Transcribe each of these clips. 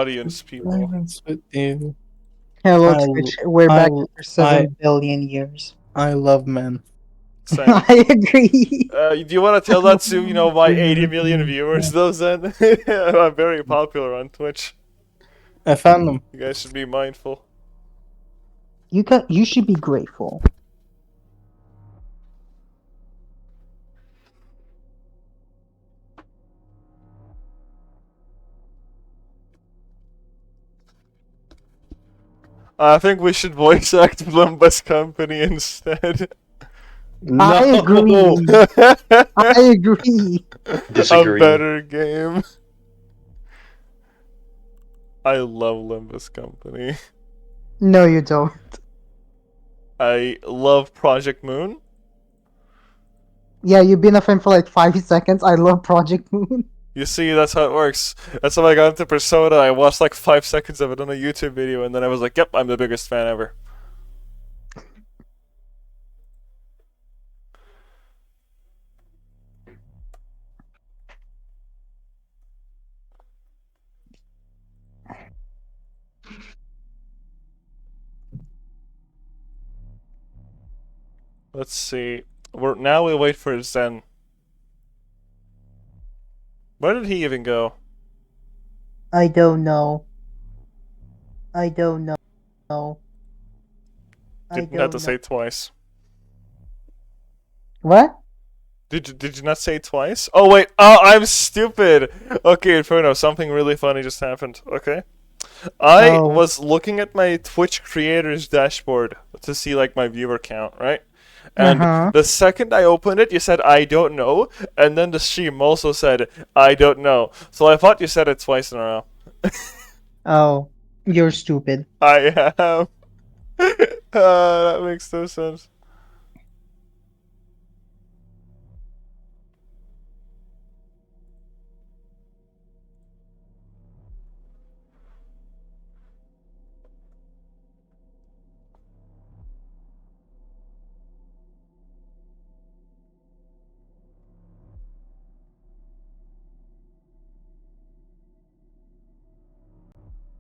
audience people. Silence with you. Hello, I, Twitch. We're I, back after 7 billion years. I love men. Same. I agree. Do you want to tell that to my 80 million viewers, though, Zen? I'm very popular on Twitch. I found them. You guys should be mindful. You should be grateful. I think we should voice act Blumba's company instead. I agree. I agree. Disagree. A better game. I love Limbus Company. No, you don't. I love Project Moon. Yeah, you've been a fan for like 5 seconds. I love Project Moon. You see, that's how it works. That's how I got into Persona. I watched like 5 seconds of it on a YouTube video, and then I was like, yep, I'm the biggest fan ever. Let's see. Now we wait for Zen. Where did he even go? I don't know. I don't know. Didn't have to say it twice. What? Did you not say it twice? Oh wait, oh I'm stupid! Okay, Inferno, something really funny just happened, okay? I was looking at my Twitch creators dashboard to see like my viewer count, right? And the second I opened it, you said, I don't know, and then the stream also said, I don't know. So I thought you said it twice in a row. Oh, you're stupid. I am. That makes no sense.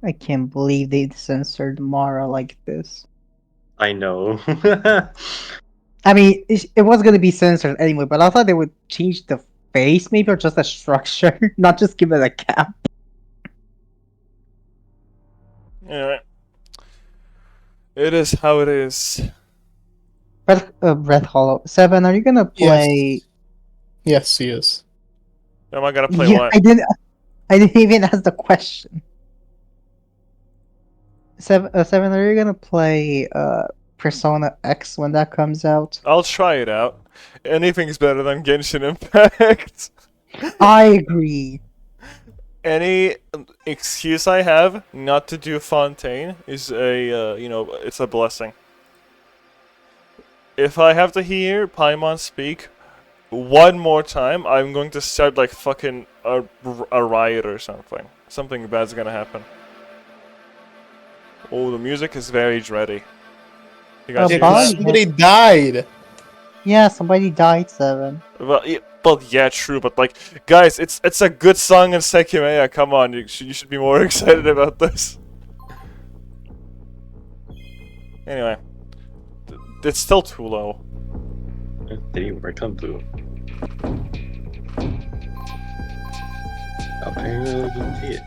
I can't believe they censored Mara like this. I know. I mean, it was gonna be censored anyway, but I thought they would change the face, maybe, or just the structure, not just give it a cap. Anyway. It is how it is. Breath Hollow 7. Are you gonna play? Yes, he is. Am I gonna play what? I didn't even ask the question. 7. Are you gonna play Persona X when that comes out? I'll try it out. Anything's better than Genshin Impact. I agree. Any excuse I have not to do Fontaine is a, it's a blessing. If I have to hear Paimon speak one more time, I'm going to start like fucking a riot or something. Something bad's gonna happen. Oh, the music is very dready. You guys hear that? Somebody died. Yeah, somebody died, 7. Well, yeah, true, but like, guys, it's a good song in Sekimeiya. Come on, you should be more excited about this. Anyway, it's still too low. Didn't work on Blue. Apparently,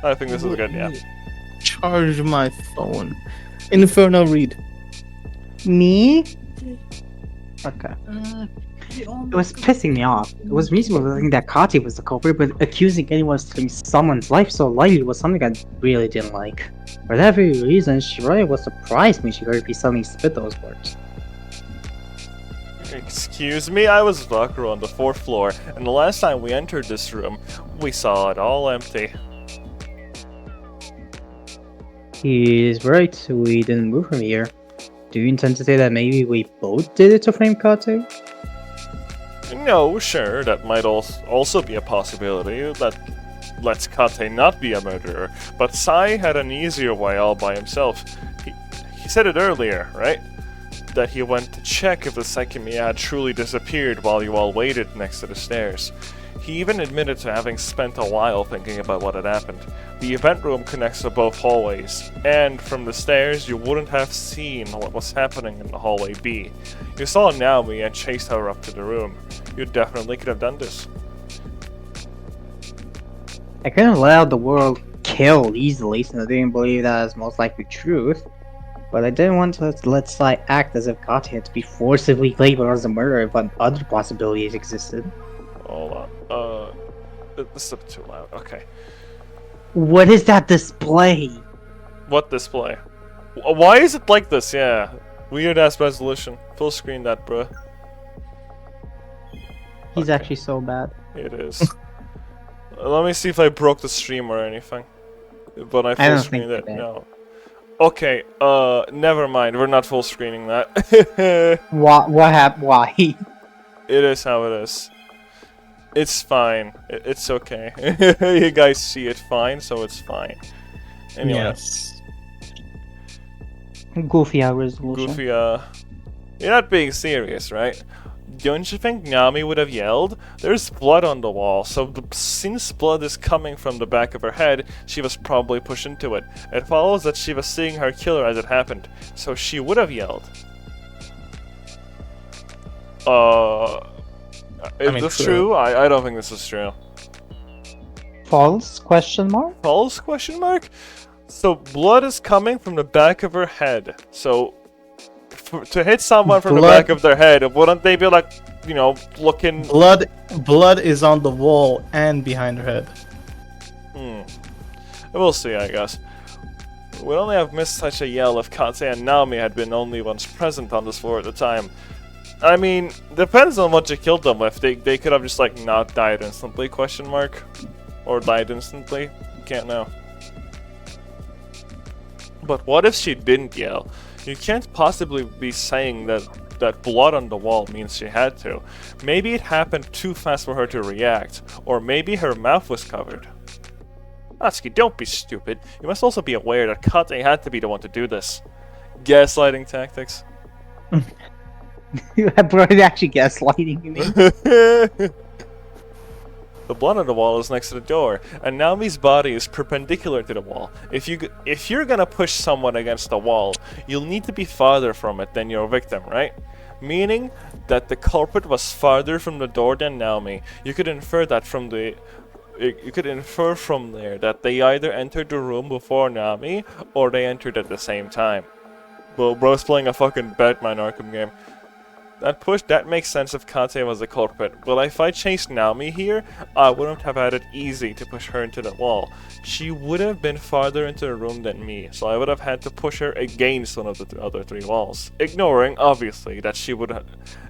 I think this is good. Yeah. Charge my phone. Inferno, read. Me? Okay. It was pissing me off. It was reasonable to think that Kati was the culprit, but accusing anyone of stealing someone's life so lightly was something I really didn't like. For that very reason, Shiraya was surprised when she heard me suddenly spit those words. Excuse me, I was Vakro on the 4th floor, and the last time we entered this room, we saw it all empty. He's right, we didn't move from here. Do you intend to say that maybe we both did it to frame Kate? No, sure, that might also be a possibility. That lets Kate not be a murderer, but Sai had an easier way all by himself. He said it earlier, right? That he went to check if the Sekimeiya had truly disappeared while you all waited next to the stairs. He even admitted to having spent a while thinking about what had happened. The event room connects to both hallways, and from the stairs you wouldn't have seen what was happening in the hallway B. You saw Naomi and chased her up to the room. You definitely could have done this. I couldn't let out the world kill easily since I didn't believe that as most likely truth. But I didn't want to let Sly act as if Kate had to be forcibly labeled as a murderer, but other possibilities existed. Hold on. This is a bit too loud. Okay. What is that display? What display? Why is it like this? Yeah. Weird ass resolution. Full screen that, bruh. He's Okay. actually so bad. It is. Let me see if I broke the stream or anything. But I full don't screened think it. you did. No. Okay. Never mind. We're not full screening that. It What happened? Why? is how it is. It's fine. It's okay. You guys see it fine, so it's fine. Anyway. Yes. Goofy resolution. Goofy, you're not being serious, right? Don't you think Nami would have yelled? There's blood on the wall, so since blood is coming from the back of her head, she was probably pushed into it. It follows that she was seeing her killer as it happened, so she would have yelled. Is this true? I don't think this is true. False? Question mark? False? Question mark? So blood is coming from the back of her head. So to hit someone from the back of their head, wouldn't they be like, you know, looking? Blood is on the wall and behind her head. We'll see, I guess. Would only have missed such a yell if Kate and Naomi had been only ones present on this floor at the time. I mean, depends on what you killed them with. They could have just like not died instantly? Question mark, or died instantly? Can't know. But what if she didn't yell? You can't possibly be saying that blood on the wall means she had to. Maybe it happened too fast for her to react, or maybe her mouth was covered. Atsuki, don't be stupid. You must also be aware that Kate had to be the one to do this. Gaslighting tactics. Bro, you're actually gaslighting me. The blood on the wall is next to the door, and Naomi's body is perpendicular to the wall. If you're gonna push someone against the wall, you'll need to be farther from it than your victim, right? Meaning that the culprit was farther from the door than Naomi. You could infer that from the... You could infer from there that they either entered the room before Naomi, or they entered at the same time. Well, bro's playing a fucking Batman Arkham game. That makes sense if Kate was the culprit, but if I chased Naomi here, I wouldn't have had it easy to push her into the wall. She would have been farther into the room than me, so I would have had to push her against one of the other three walls. Ignoring, obviously, that she would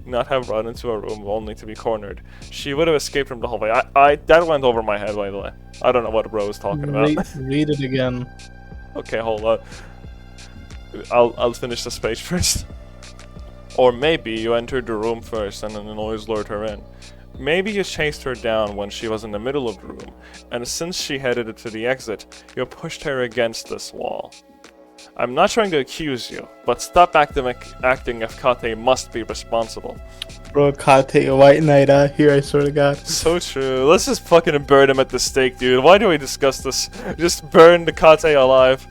not have run into a room only to be cornered. She would have escaped from the hallway. That went over my head, by the way. I don't know what bro was talking about. Read it again. Okay, hold on. I'll finish this page first. Or maybe you entered the room first and then the noise lured her in. Maybe you chased her down when she was in the middle of the room, and since she headed to the exit, you pushed her against this wall. I'm not trying to accuse you, but stop acting if Kate must be responsible. Bro, Kate, a white knight out here, I swear to God. So true. Let's just fucking burn him at the stake, dude. Why do we discuss this? Just burn the Kate alive.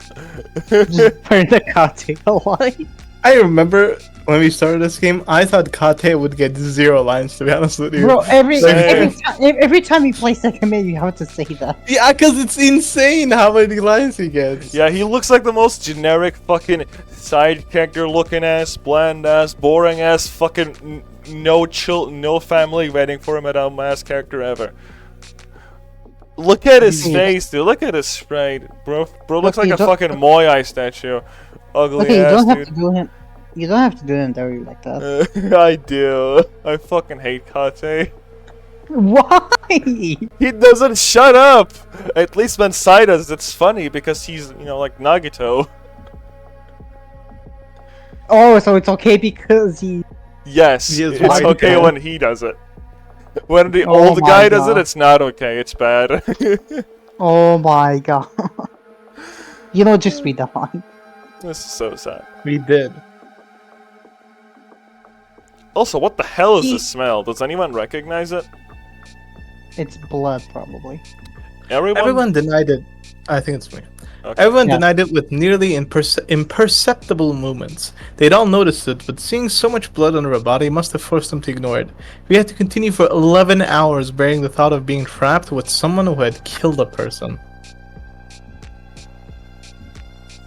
Just burn the Kate alive. I remember when we started this game, I thought Kate would get 0 lines, to be honest with you. Bro, every time you play Sekimeiya, you have to say that. Yeah, because it's insane how many lines he gets. Yeah, he looks like the most generic fucking side character looking ass, bland ass, boring ass, fucking no family waiting for him at a ass character ever. Look at his face, dude. Look at his sprite. Bro looks like a fucking Moai statue. Ugly ass, dude. You don't have to do him dirty like that. I do. I fucking hate Kate. Why? He doesn't shut up! At least when Sai does, it's funny because he's, you know, like Nagito. Oh, so it's okay because he... Yes, He is it's white okay guy. when he does it. When the Oh old my guy does it, God. it's not okay, it's bad. Oh my god. You know, just read the line. This is so sad. We did. Also, what the hell is this smell? Does anyone recognize it? It's blood, probably. Everyone denied it. I think it's me. Okay. Everyone Yeah. denied it with nearly imperceptible movements. They'd all noticed it, but seeing so much blood on her body must have forced them to ignore it. We had to continue for 11 hours bearing the thought of being trapped with someone who had killed a person.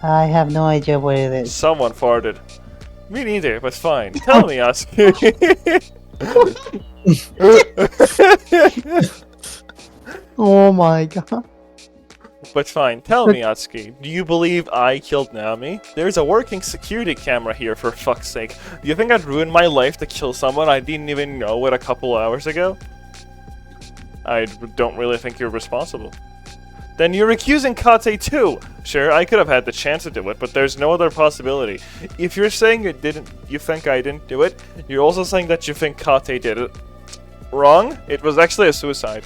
I have no idea what it is. Someone farted. Me neither, but fine. Tell me, Asuki. Oh my god. But fine, tell me, Atsuki, do you believe I killed Naomi? There's a working security camera here, for fuck's sake. Do you think I'd ruin my life to kill someone I didn't even know it a couple hours ago? I don't really think you're responsible. Then you're accusing Kate too! Sure, I could have had the chance to do it, but there's no other possibility. If you're saying you think I didn't do it, you're also saying that you think Kate did it. Wrong? It was actually a suicide.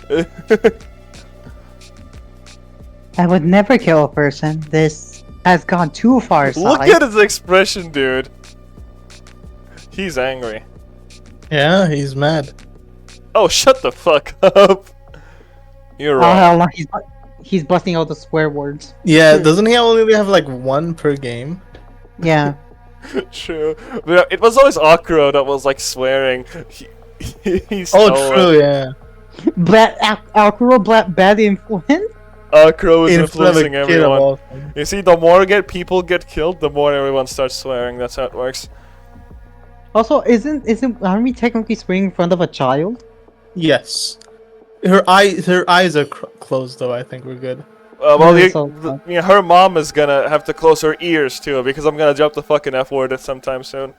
I would never kill a person. This has gone too far. Look at his expression, dude. He's angry. Yeah, he's mad. Oh, shut the fuck up. You're Oh wrong. hell no, he's busting out the swear words. Yeah, doesn't he only have like one per game? Yeah. True. But it was always Akuro that was like swearing. He stole Oh, true, yeah. Bad influence? Akuro is In front of a influencing kid of everyone. all things. You see, the more people get killed, the more everyone starts swearing. That's how it works. Also, aren't we technically swearing in front of a child? Yes. Her eyes are closed though. I think we're good. Well, Yeah, so- her mom is gonna have to close her ears too, because I'm gonna drop the fucking F word at some time soon.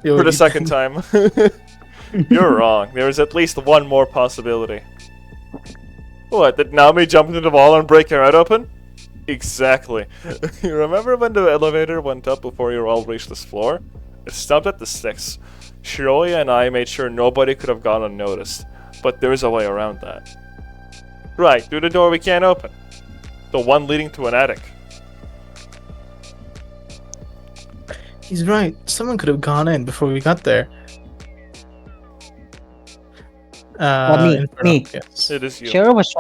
Yo, For the you- second time. You're wrong. There is at least one more possibility. What, did Naomi jump into the wall and break her head open? Exactly. You remember when the elevator went up before you all reached this floor? It stopped at the 6th. Shiroya and I made sure nobody could have gone unnoticed, but there's a way around that. Right, through the door we can't open. The one leading to an attic. He's right. Someone could have gone in before we got there. Me. Yes. It is you. Shiro was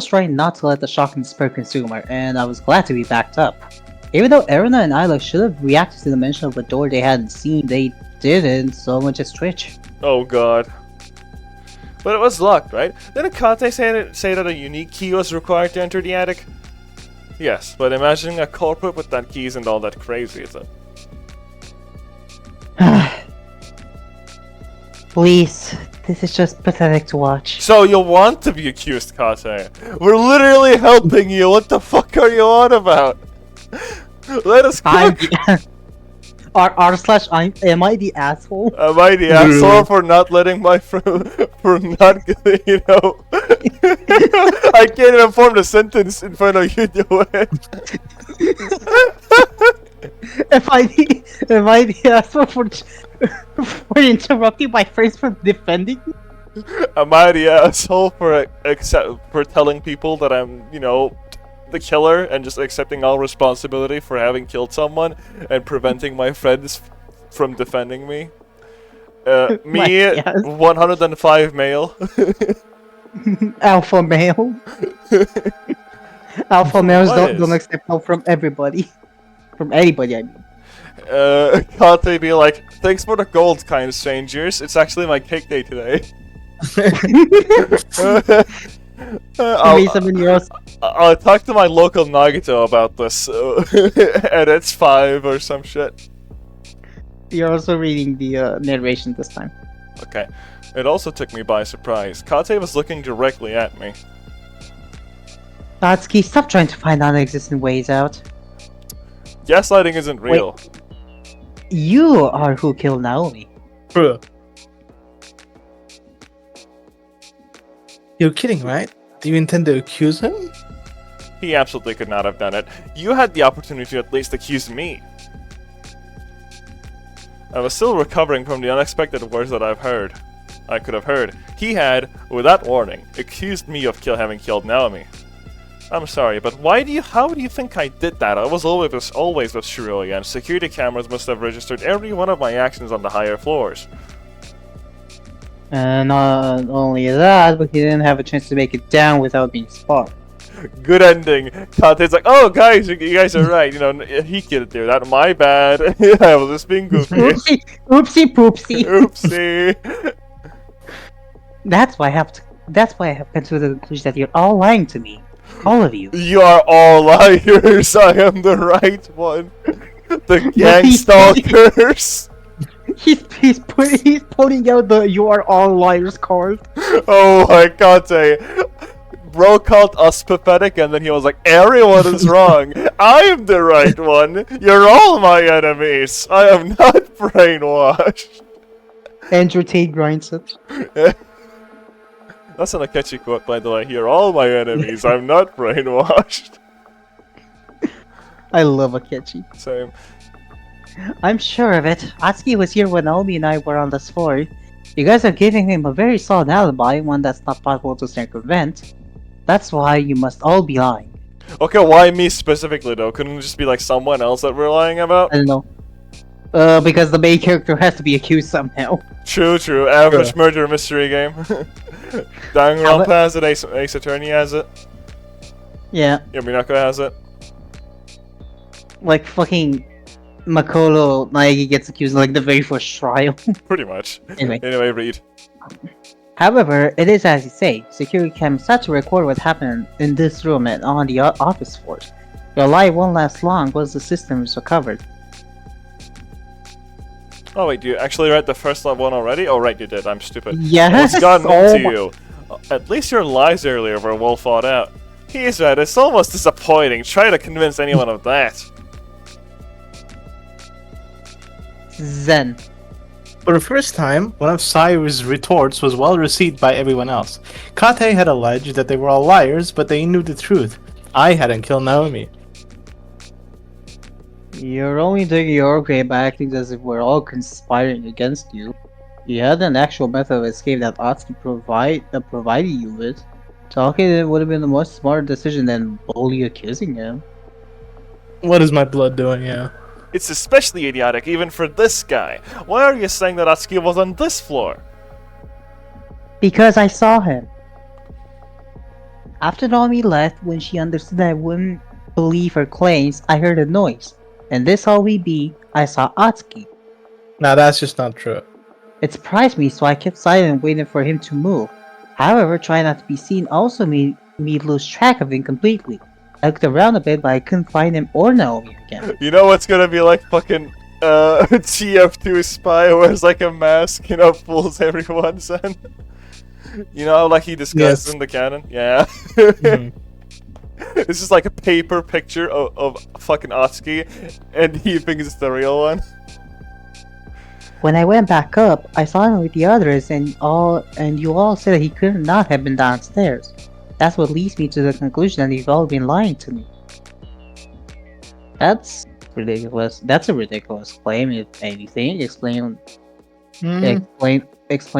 trying not to let the shock and despair consume her, and I was glad to be backed up. Even though Erina and Isla should have reacted to the mention of a door they hadn't seen, they didn't, so much as Twitch. Oh god. But it was locked, right? Didn't Kate say that a unique key was required to enter the attic? Yes, but imagining a culprit with that key isn't all that crazy, is it? Please, this is just pathetic to watch. So you want to be accused, Kate? We're literally helping you. What the fuck are you on about? Let us cook. Am I the asshole? Am I the asshole for not letting my friend, for not, you know? I can't even form the sentence in front of you, do it. Am I the asshole for interrupting my friends from defending me? Am I the asshole for telling people that I'm, you know, the killer and just accepting all responsibility for having killed someone and preventing my friends from defending me? Me, yes. 105 male. Alpha male. Alpha males What is? don't accept help from everybody. From anybody, I mean. Kate be like, thanks for the gold, kind strangers. It's actually my cake day today. I'll talk to my local Nagito about this, and it's 5 or some shit. You're also reading the narration this time. Okay. It also took me by surprise. Kate was looking directly at me. Natsuki, stop trying to find non-existent ways out. Gaslighting isn't real. You are who killed Naomi. True. You're kidding, right? Do you intend to accuse him? He absolutely could not have done it. You had the opportunity to at least accuse me. I was still recovering from the unexpected words that I could have heard. He had, without warning, accused me of having killed Naomi. I'm sorry, but how do you think I did that? I was always with Shiroya, and security cameras must have registered every one of my actions on the higher floors. And not only that, but he didn't have a chance to make it down without being spotted. Good ending. Kate's like, oh guys, you guys are right. You know, he couldn't do that. My bad. I was just being goofy. Oopsie, oopsie, poopsie. Oopsie. That's why I have to. That's why I have come to the conclusion that you're all lying to me, all of you. You are all liars. I am the right one. The gang he's- stalkers. He's putting out the "you are all liars" card. Oh my god, bro called us pathetic and then he was like, everyone is wrong. I am the right one. You're all my enemies. I am not brainwashed. Andrew Tate grinds it. That's not a catchy quote, by the way. You're all my enemies. I'm not brainwashed. I love a catchy. Same. I'm sure of it. Atsuki was here when Naomi and I were on this floor. You guys are giving him a very solid alibi, one that's not possible to circumvent. That's why you must all be lying. Okay, why me specifically though? Couldn't it just be like someone else that we're lying about? I don't know. Because the main character has to be accused somehow. True, true. Average murder mystery game. Danganronpa has it, Ace Attorney has it. Yeah, Yaminako has it. like fucking Makoto Naegi gets accused in like the very first trial. Pretty much. Anyway. Read. However, it is as you say, security cameras had to record what happened in this room and on the office floors. Your lie won't last long once the system is recovered. Oh wait, you actually read the first one already? Oh right, you did. I'm stupid. Yes! What's gotten Oh into my- you? At least your lies earlier were well thought out. He's right, it's almost disappointing. Try to convince anyone of that. Zen. For the first time, one of Sayu's retorts was well received by everyone else. Kate had alleged that they were all liars, but they knew the truth. I hadn't killed Naomi. You're only doing your okay by acting as if we're all conspiring against you. You had an actual method of escape that Atsuki provided you with. Talking it would have been the most smart decision than boldly accusing him. What is my blood doing here? It's especially idiotic even for this guy. Why are you saying that Atsuki was on this floor? Because I saw him. After Naomi left, when she understood that I wouldn't believe her claims, I heard a noise. And this how we be, I saw Atsuki. Now that's just not true. It surprised me, so I kept silent waiting for him to move. However, trying not to be seen also made me lose track of him completely. I looked around a bit, but I couldn't find him or Naomi again. You know what's gonna be like fucking TF2 Spy wears like a mask, you know, fools everyone, son? You know how like he disguises Yes. in the canon? Yeah. Mhm. It's just like a paper picture of fucking Atsuki, and he thinks it's the real one. When I went back up, I saw him with the others, and you all said that he could not have been downstairs. That's what leads me to the conclusion that you've all been lying to me. That's ridiculous. That's a ridiculous claim, if anything. Explain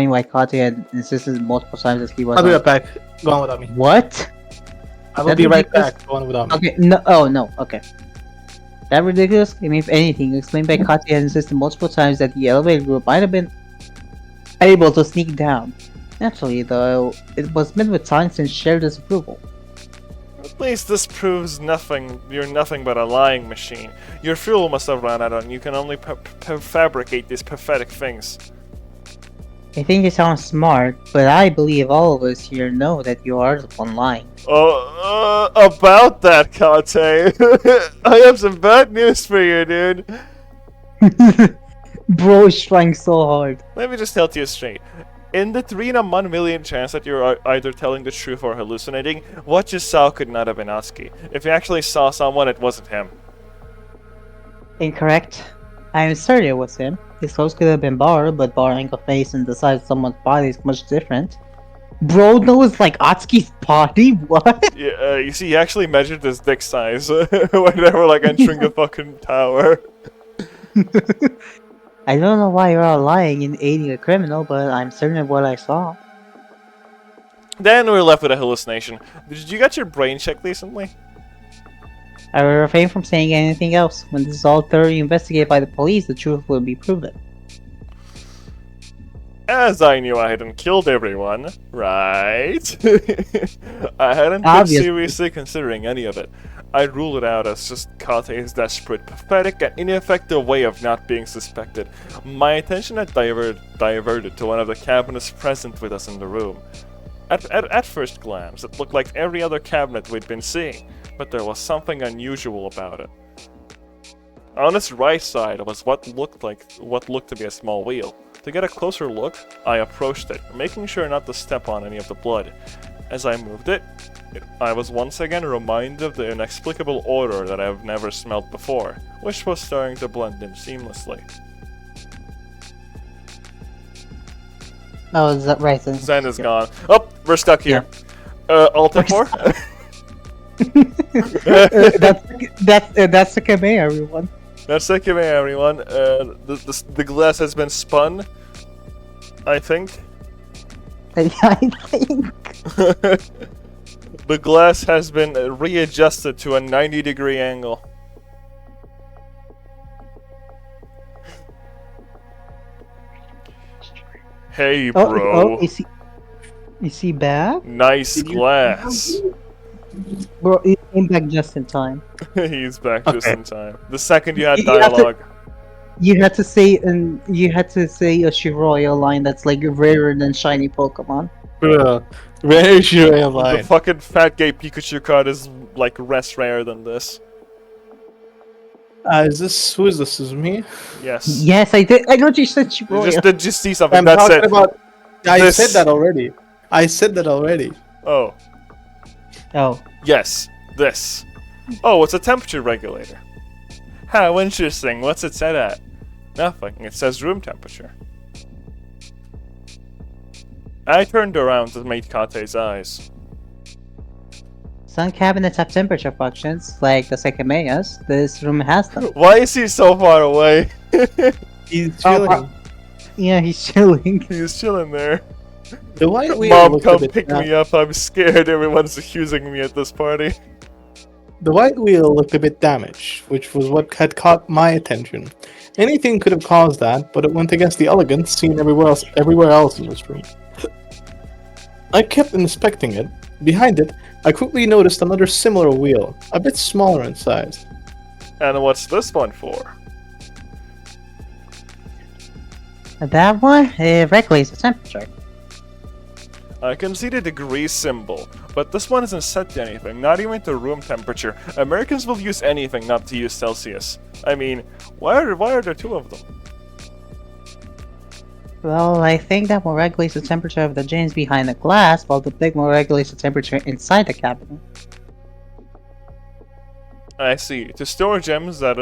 why Kate had insisted multiple times that he was. I'll be right back. Go on without me. What? I will That be right ridiculous- back. Go on without me. Okay, no, oh no, okay. That ridiculous? I mean, if anything, explained by Kate had insisted multiple times that the elevator group might have been able to sneak down. Naturally, though, it was met with silence and shared disapproval. At least this proves nothing. You're nothing but a lying machine. Your fuel must have run out, and you can only fabricate these pathetic things. I think you sound smart, but I believe all of us here know that you are the one lying. About that, Kate. I have some bad news for you, dude. Bro is trying so hard. Let me just tell you straight. In the 3 in a 1 million chance that you're either telling the truth or hallucinating, what you saw could not have been Atsuki. If you actually saw someone, it wasn't him. Incorrect. I am certain it was him. His clothes could have been borrowed, but borrowing a face and the size of someone's body is much different. Bro knows like Atsuki's body? What? Yeah, you see, he actually measured his dick size when they were like entering the fucking tower. I don't know why you're all lying and aiding a criminal, but I'm certain of what I saw. Then we're left with a hallucination. Did you get your brain checked recently? I will refrain from saying anything else. When this is all thoroughly investigated by the police, the truth will be proven. As I knew I hadn't killed everyone, right? I hadn't been Obviously. seriously considering any of it. I ruled it out as just Kate's desperate, pathetic, and ineffective way of not being suspected. My attention had diverted to one of the cabinets present with us in the room. At first glance, it looked like every other cabinet we'd been seeing, but there was something unusual about it. On its right side was what looked to be a small wheel. To get a closer look, I approached it, making sure not to step on any of the blood. As I moved it, I was once again reminded of the inexplicable odor that I've never smelled before, which was starting to blend in seamlessly. Oh, is that right? Then. Zen is gone. Oh, we're stuck here. Alt F4? That's Sekimeiya, everyone. That's Sekimeiya, everyone. The glass has been spun, I think. I think. The glass has been readjusted to a 90-degree angle. Hey, bro. Is he back? Nice glass. Bro, he came back just in time. He's back just in time. The second you had You have to- dialogue. You had to say a Shiroya line that's like rarer than shiny Pokemon. Very sure I The lied. fucking fat gay Pikachu card is like less rare than this. Who is this? Is this me? Yes. Yes, I did. I know you said You Shiroya. just did see something. I'm That's talking it. about. I This. said that already. Oh. Oh, Yes. This. Oh, it's a temperature regulator. How interesting. What's it set at? Nothing. It says room temperature. I turned around to meet Kate's eyes. some cabinets have temperature functions, like the Sekimeiyas. This room has them. Why is he so far away? He's Oh, chilling. Yeah, he's chilling. He's chilling there. The white wheel Mom, looked come a bit pick dam- me up. I'm scared. Everyone's accusing me at this party. The white wheel looked a bit damaged, which was what had caught my attention. Anything could have caused that, but it went against the elegance seen everywhere else in this room. I kept inspecting it. Behind it, I quickly noticed another similar wheel, a bit smaller in size. And what's this one for? That one, it regulates the temperature. I can see the degree symbol, but this one isn't set to anything, not even to room temperature. Americans will use anything not to use Celsius. I mean, why are there two of them? Well, I think that one regulates the temperature of the gems behind the glass, while the big one regulates the temperature inside the cabinet. I see. To store gems that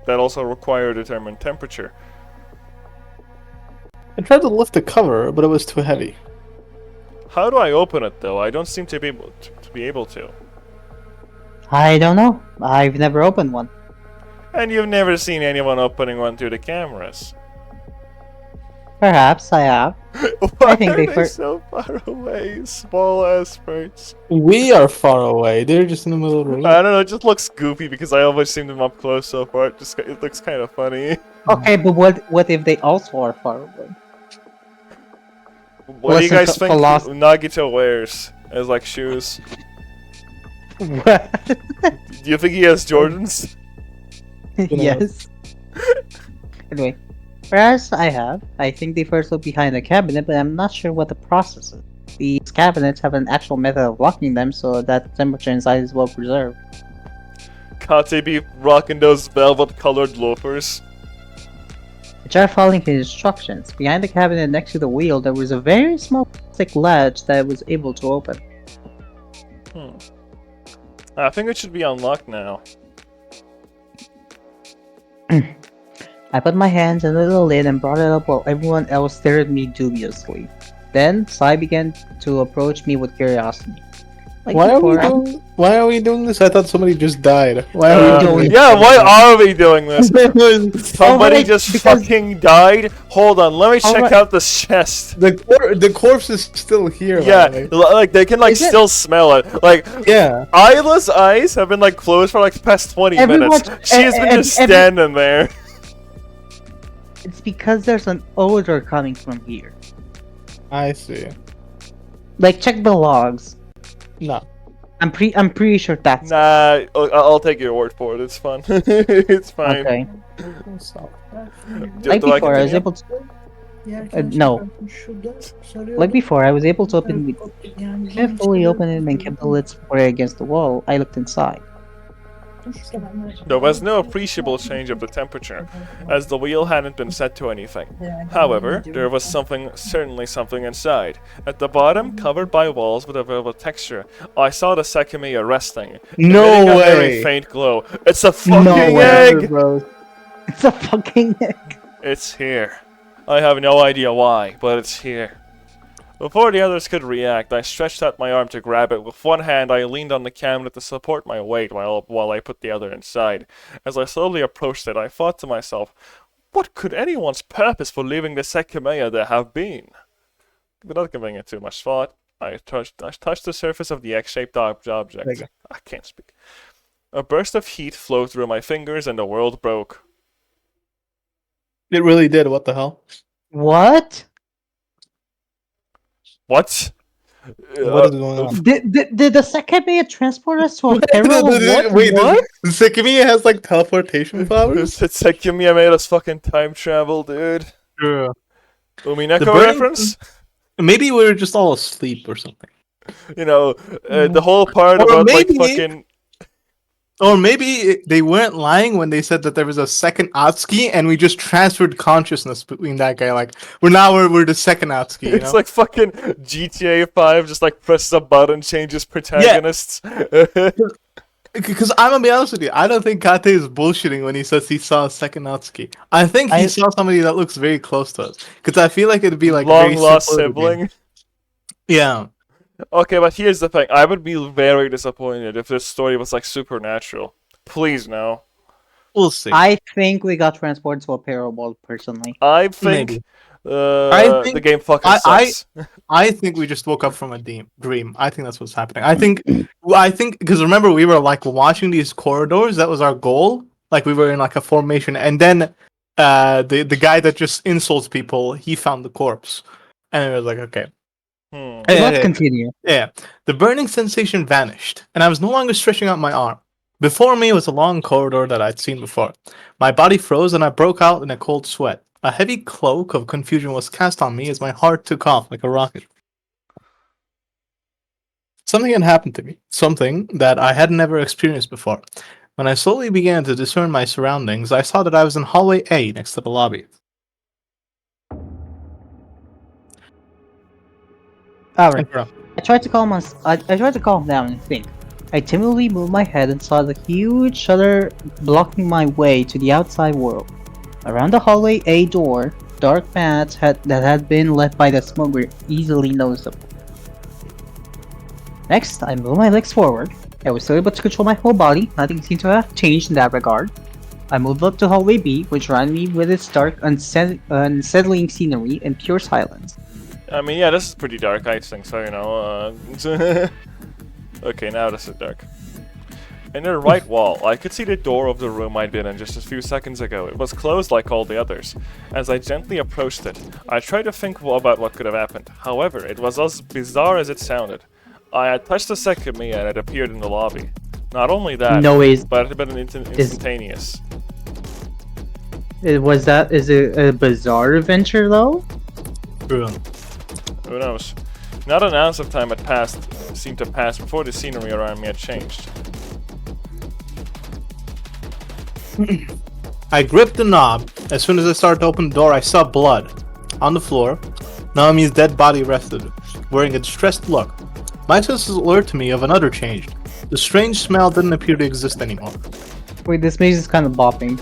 also require a determined temperature. I tried to lift the cover, but it was too heavy. How do I open it though? I don't seem to be able to. I don't know. I've never opened one. And you've never seen anyone opening one through the cameras. Perhaps I have. Why think are they they fir- so far away? Small ass birds. We are far away. They're just in the middle of the room. I don't know, it just looks goofy because I always seen them up close so far. It looks kind of funny. Okay, but what if they also are far away? What do you Listen, guys think Nagito wears as like shoes? What? Do you think he has Jordans? Yes. Anyway, whereas I think they first look behind the cabinet, but I'm not sure what the process is. These cabinets have an actual method of locking them so that the temperature inside is well preserved. Kate be rocking those velvet-colored loafers. I tried following his instructions. Behind the cabinet next to the wheel, there was a very small plastic latch that I was able to open. I think it should be unlocked now. I put my hands under the lid and brought it up while everyone else stared at me dubiously. Then, Sai began to approach me with curiosity. Like Why before, are we doing this? I thought somebody just died. Why are we doing Yeah, why are we doing this? this? Somebody right, just because- fucking died? Hold on, let me check right. out this chest. The corpse is still here. Yeah, by the way. like they can like Is it? still smell it. Like Yeah. Isla's eyes have been like closed for like the past 20 Everyone- minutes. She has been just every- standing there. it's because there's an odor coming from here. I see. Like, check the logs. No. I'm pretty sure that's Nah, I'll take your word for it. It's fun. It's fine. okay. Do, Like do I before, I was continue? able to. No. Like before, I was able to open it. Carefully open it and kept the lid square against the wall. I looked inside. There was no appreciable change of the temperature, as the wheel hadn't been set to anything. However, there was certainly something inside. At the bottom, covered by walls with a velvet texture, I saw the Sekimeiya resting, No emitting a way. very faint glow. It's a fucking No way. egg! Bro. It's a fucking egg. It's here. I have no idea why, but it's here. Before the others could react, I stretched out my arm to grab it. With one hand, I leaned on the cabinet to support my weight while I put the other inside. As I slowly approached it, I thought to myself, what could anyone's purpose for leaving the Sekimeiya there have been? Without giving it too much thought, I touched the surface of the egg-shaped object. I can't speak. A burst of heat flowed through my fingers and the world broke. It really did. What the hell? What? What? What is going on? Did the Sekimeiya transport us to a peril? What? Wait, What? the Sekimeiya has like teleportation powers? It's Sekimeiya made us fucking time travel, dude. Sure. Umineko The burning- reference? Maybe we were just all asleep or something. You know, the whole part Or about like maybe- fucking. Or maybe they weren't lying when they said that there was a second Atsuki and we just transferred consciousness between that guy. Like, we're the second Atsuki, you It's know? like fucking GTA 5, just like press a button, changes protagonists. Because I'm gonna be honest with you, I don't think Kate is bullshitting when he says he saw a second Natsuki. I think he saw somebody that looks very close to us. Because I feel like it'd be like Long very lost similar to me. sibling. Yeah. Okay, but here's the thing. I would be very disappointed if this story was like supernatural. Please no. We'll see. I think we got transported to a peril world, personally. I think, Maybe. the think- game fucking I- sucks. I think we just woke up from a dream. I think that's what's happening. I think because remember we were like watching these corridors. That was our goal. Like we were in like a formation, and then the guy that just insults people, he found the corpse, and it was like okay. Let's continue. Yeah, the burning sensation vanished, and I was no longer stretching out my arm. Before me was a long corridor that I'd seen before. My body froze, and I broke out in a cold sweat. A heavy cloak of confusion was cast on me as my heart took off like a rocket. Something had happened to me, something that I had never experienced before. When I slowly began to discern my surroundings, I saw that I was in hallway A next to the lobby. Alright. I tried to calm down and think. I timidly moved my head and saw the huge shutter blocking my way to the outside world. Around the hallway A door, dark paths that had been left by the smoke were easily noticeable. Next, I moved my legs forward. I was still able to control my whole body, nothing seemed to have changed in that regard. I moved up to hallway B, which ran me with its dark, unsettling scenery and pure silence. I mean, yeah, this is pretty dark, I think, so, you know, Okay, now this is dark. In the right wall, I could see the door of the room I'd been in just a few seconds ago. It was closed like all the others. As I gently approached it, I tried to think about what could have happened. However, it was as bizarre as it sounded. I had touched the Sekimeiya and it appeared in the lobby. Not only that, but it had been instantaneous. Is it a bizarre adventure though? True. Who knows? Not an ounce of time seemed to pass before the scenery around me had changed. I gripped the knob. As soon as I started to open the door, I saw blood. On the floor, Naomi's dead body rested, wearing a distressed look. My senses alerted me of another change. The strange smell didn't appear to exist anymore. Wait, this music is kind of bopping.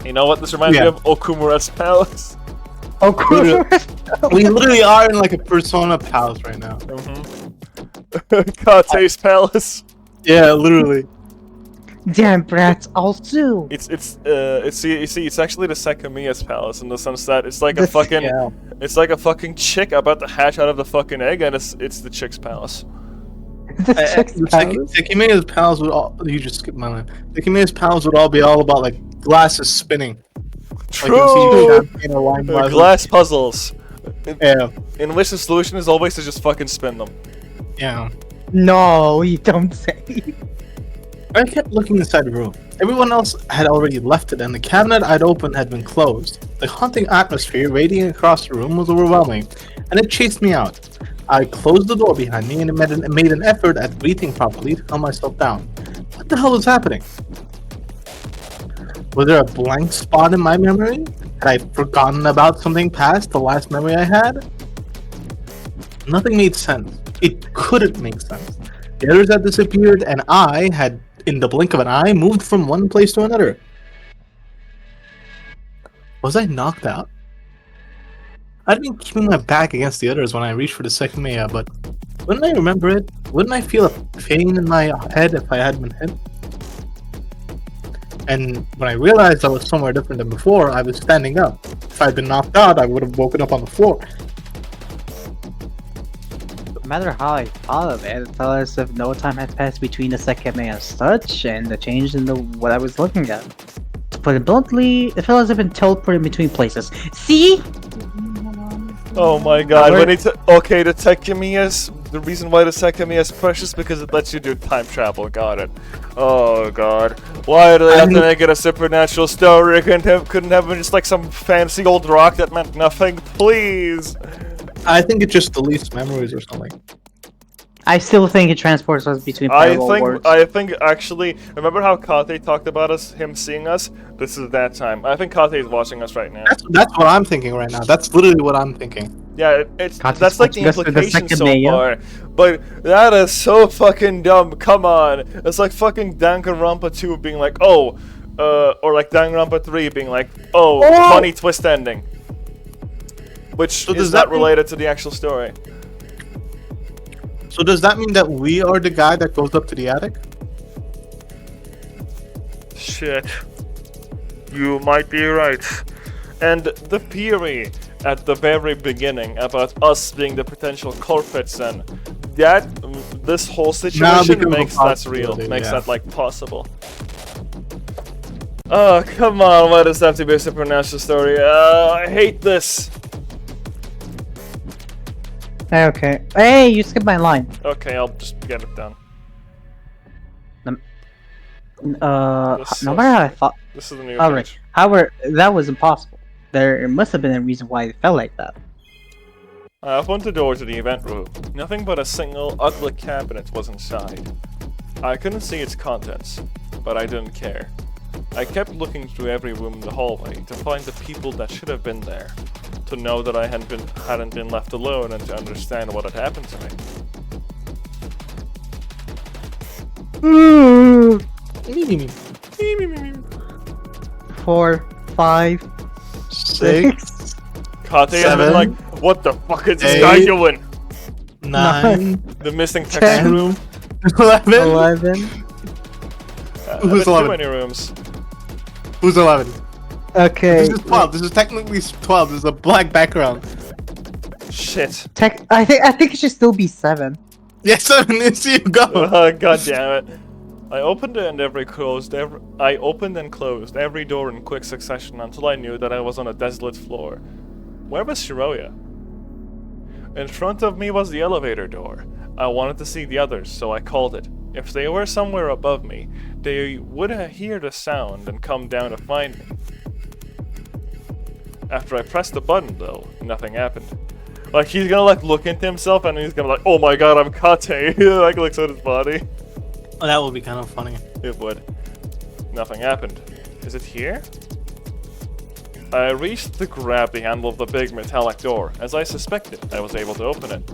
You know what this reminds me of? Okumura's Palace. Oh, cool. We literally are in like a Persona palace right now. Kate's Palace. Yeah, literally. Damn brats, I'll sue. It's actually the Sekimeiya's palace in the sense that it's like a fucking chick about to hatch out of the fucking egg, and it's the chick's palace. Sekimeiya's palace would all. You just skipped my line. Sekimeiya's palace would all be all about like glasses spinning. True. Like, Glass puzzles. Yeah. In which the solution is always to just fucking spin them. Yeah. No, you don't say. I kept looking inside the room. Everyone else had already left it, and the cabinet I'd opened had been closed. The haunting atmosphere radiating across the room was overwhelming, and it chased me out. I closed the door behind me and made an effort at breathing properly to calm myself down. What the hell was happening? Was there a blank spot in my memory? Had I forgotten about something past the last memory I had? Nothing made sense. It couldn't make sense. The others had disappeared, and I had, in the blink of an eye, moved from one place to another. Was I knocked out? I'd been keeping my back against the others when I reached for the Sekimeiya, but wouldn't I remember it? Wouldn't I feel a pain in my head if I had been hit? And when I realized I was somewhere different than before, I was standing up. If I'd been knocked out, I would have woken up on the floor. No matter how I thought of it, it felt as if no time had passed between the Sekimeiya's touch and the change in what I was looking at. To put it bluntly, it felt as if I'd been teleported between places. See? Oh my god, we need to. Okay, the Sekimeiya's. The reason why the Sekimeiya is precious because it lets you do time travel. Got it. Oh god. Why do they have to make it a supernatural story? Couldn't have been just like some fancy old rock that meant nothing? Please. I think it just deletes memories or something. I still think it transports us between parallel worlds. I think actually, remember how Kate talked about him seeing us? This is that time. I think Kate is watching us right now. That's what I'm thinking right now. That's literally what I'm thinking. Yeah, that's like the implication so far. Sekimeiya. But that is so fucking dumb. Come on. It's like fucking Danganronpa 2 being like, oh, or like Danganronpa 3 being like, oh, funny twist ending. Which is not related to the actual story. So does that mean that we are the guy that goes up to the attic? Shit. You might be right. And the theory at the very beginning about us being the potential culprits and this whole situation makes that real, makes that like possible. Oh, come on, why does that have to be a supernatural story? I hate this. Okay. Hey, you skipped my line. Okay, I'll just get it done. No matter how I thought. This is the new Alright. page. However, that was impossible. There must have been a reason why it felt like that. I opened the door to the event room. Nothing but a single, ugly cabinet was inside. I couldn't see its contents, but I didn't care. I kept looking through every room in the hallway to find the people that should have been there, to know that I hadn't been left alone and to understand what had happened to me. 4, 5, 6, Kate has been like, what the fuck is this 8, guy doing? 9, The missing text 10, room. 11. 11. Who's Too 11? many rooms. Who's 11? Okay. This is 12. This is technically 12. This is a black background. Shit. I think it should still be 7. Yes, 7 is you go. God damn it. I opened and closed every door in quick succession until I knew that I was on a desolate floor. Where was Shiroya? In front of me was the elevator door. I wanted to see the others, so I called it. If they were somewhere above me, they would hear the sound and come down to find me. After I pressed the button, though, nothing happened. Like, he's gonna, like, look into himself and he's gonna, like, oh my god, I'm Kate. Like, looks at his body. Oh, that would be kind of funny. It would. Nothing happened. Is it here? I reached to grab the handle of the big metallic door. As I suspected, I was able to open it.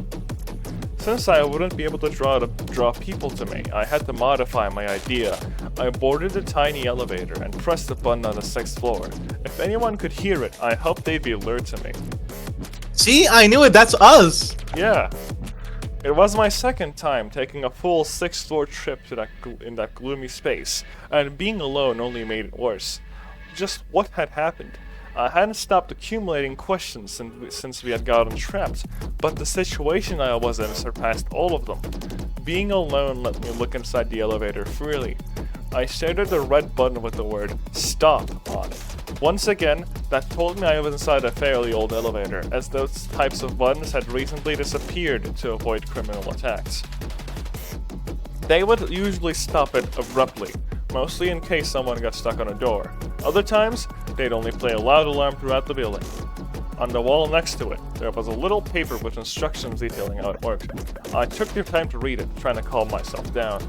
Since I wouldn't be able to draw people to me, I had to modify my idea. I boarded the tiny elevator and pressed the button on the 6th floor. If anyone could hear it, I hoped they'd be alert to me. See, I knew it. That's us. Yeah. It was my second time taking a full 6th floor trip to in that gloomy space, and being alone only made it worse. Just what had happened? I hadn't stopped accumulating questions since we had gotten trapped, but the situation I was in surpassed all of them. Being alone let me look inside the elevator freely. I stared at the red button with the word STOP on it. Once again, that told me I was inside a fairly old elevator, as those types of buttons had recently disappeared to avoid criminal attacks. They would usually stop it abruptly, mostly in case someone got stuck on a door. Other times, they'd only play a loud alarm throughout the building. On the wall next to it, there was a little paper with instructions detailing how it worked. I took the time to read it, trying to calm myself down.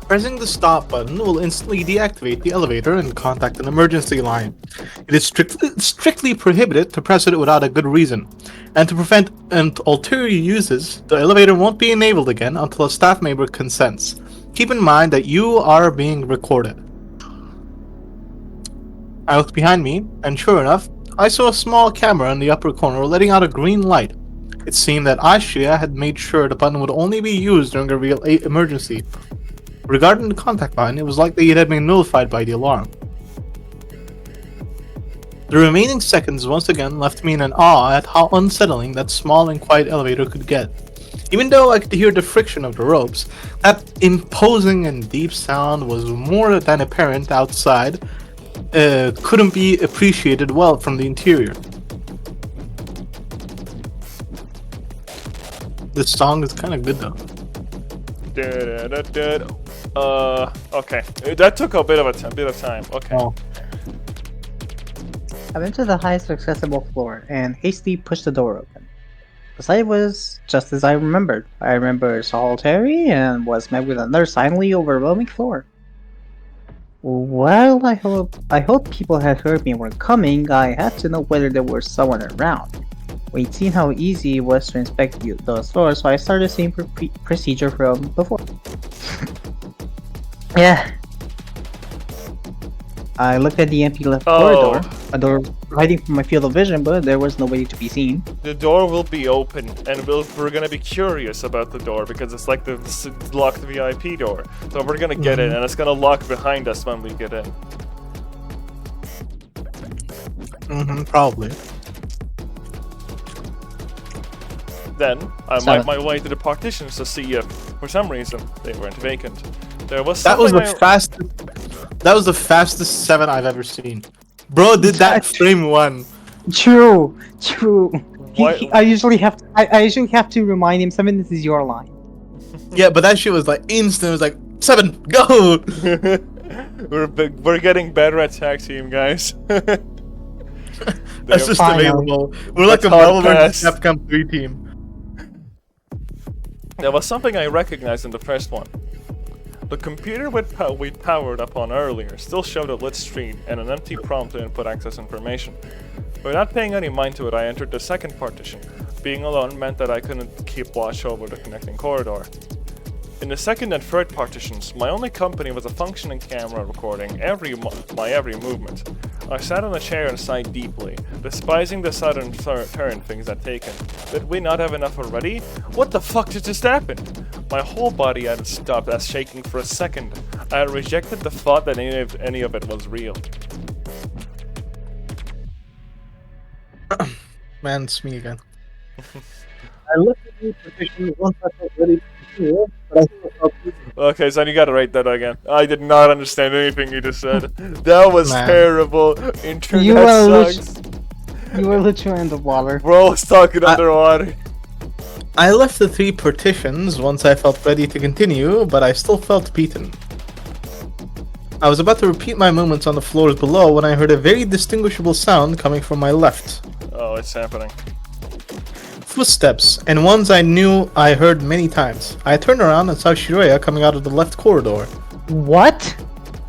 Pressing the stop button will instantly deactivate the elevator and contact an emergency line. It is strictly prohibited to press it without a good reason. And to prevent ulterior uses, the elevator won't be enabled again until a staff member consents. Keep in mind that you are being recorded. I looked behind me, and sure enough, I saw a small camera in the upper corner letting out a green light. It seemed that Ashia had made sure the button would only be used during a real emergency. Regarding the contact line, it was likely it had been notified by the alarm. The remaining seconds once again left me in an awe at how unsettling that small and quiet elevator could get. Even though I could hear the friction of the ropes, that imposing and deep sound was more than apparent outside, couldn't be appreciated well from the interior. This song is kind of good though. Okay. That took a bit of time. Okay. Oh. I went to the highest accessible floor and hastily pushed the door open. The sight was just as I remembered. I remember solitary and was met with another silently overwhelming floor. While I hoped people had heard me were coming, I had to know whether there was someone around. We'd seen how easy it was to inspect those floors, so I started the same procedure from before. Yeah. I looked at the empty left corridor, a door hiding from my field of vision, but there was nobody to be seen. The door will be open, and we're gonna be curious about the door because it's like the locked VIP door. So we're gonna get in, and it's gonna lock behind us when we get in. Probably. Then I made my way to the partitions to see if, for some reason, they weren't vacant. There was That was something the fastest. That was the fastest 7 I've ever seen. Bro did that frame 1. True. I usually have to remind him, 7, this is your line. Yeah, but that shit was like instant. It was like 7, go. We're getting better at tag team, guys. That's just Finally. available. We're like That's a Marvel hard vs. pass. Capcom 3 team. There was something I recognized in the first one. The computer we'd powered up on earlier still showed a lit screen and an empty prompt to input access information. Without paying any mind to it, I entered the second partition. Being alone meant that I couldn't keep watch over the connecting corridor. In the second and third partitions, my only company was a functioning camera recording my every movement. I sat on a chair and sighed deeply, despising the sudden turn things had taken. Did we not have enough already? What the fuck just happened? My whole body hadn't stopped as shaking for a second. I had rejected the thought that any of it was real. Man, it's me again. I looked at the partition once I felt ready to continue, but I think I felt Okay, son, you gotta write that again. I did not understand anything you just said. That was Man. terrible. Internet You are sucks. You were literally in the water. Bro was talking underwater. I left the 3 partitions once I felt ready to continue, but I still felt beaten. I was about to repeat my movements on the floors below when I heard a very distinguishable sound coming from my left. Oh, it's happening. Footsteps, and ones I knew I heard many times. I turned around and saw Shiroya coming out of the left corridor. What?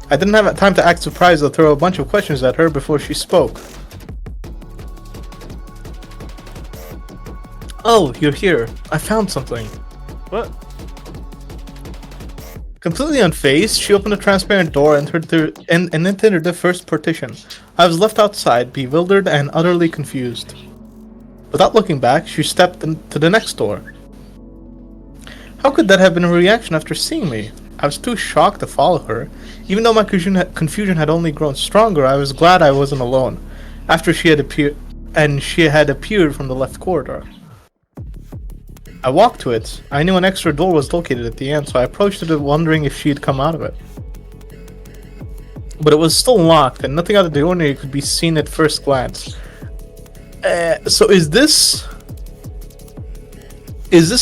I didn't have time to act surprised or throw a bunch of questions at her before she spoke. Oh, you're here. I found something. What? Completely unfazed, she opened a transparent door and entered the first partition. I was left outside, bewildered and utterly confused. Without looking back, she stepped into the next door. How could that have been a reaction after seeing me? I was too shocked to follow her. Even though my confusion had only grown stronger, I was glad I wasn't alone. After she had appeared from the left corridor. I walked to it. I knew an extra door was located at the end, so I approached it wondering if she'd come out of it. But it was still locked, and nothing out of the ordinary could be seen at first glance. So is this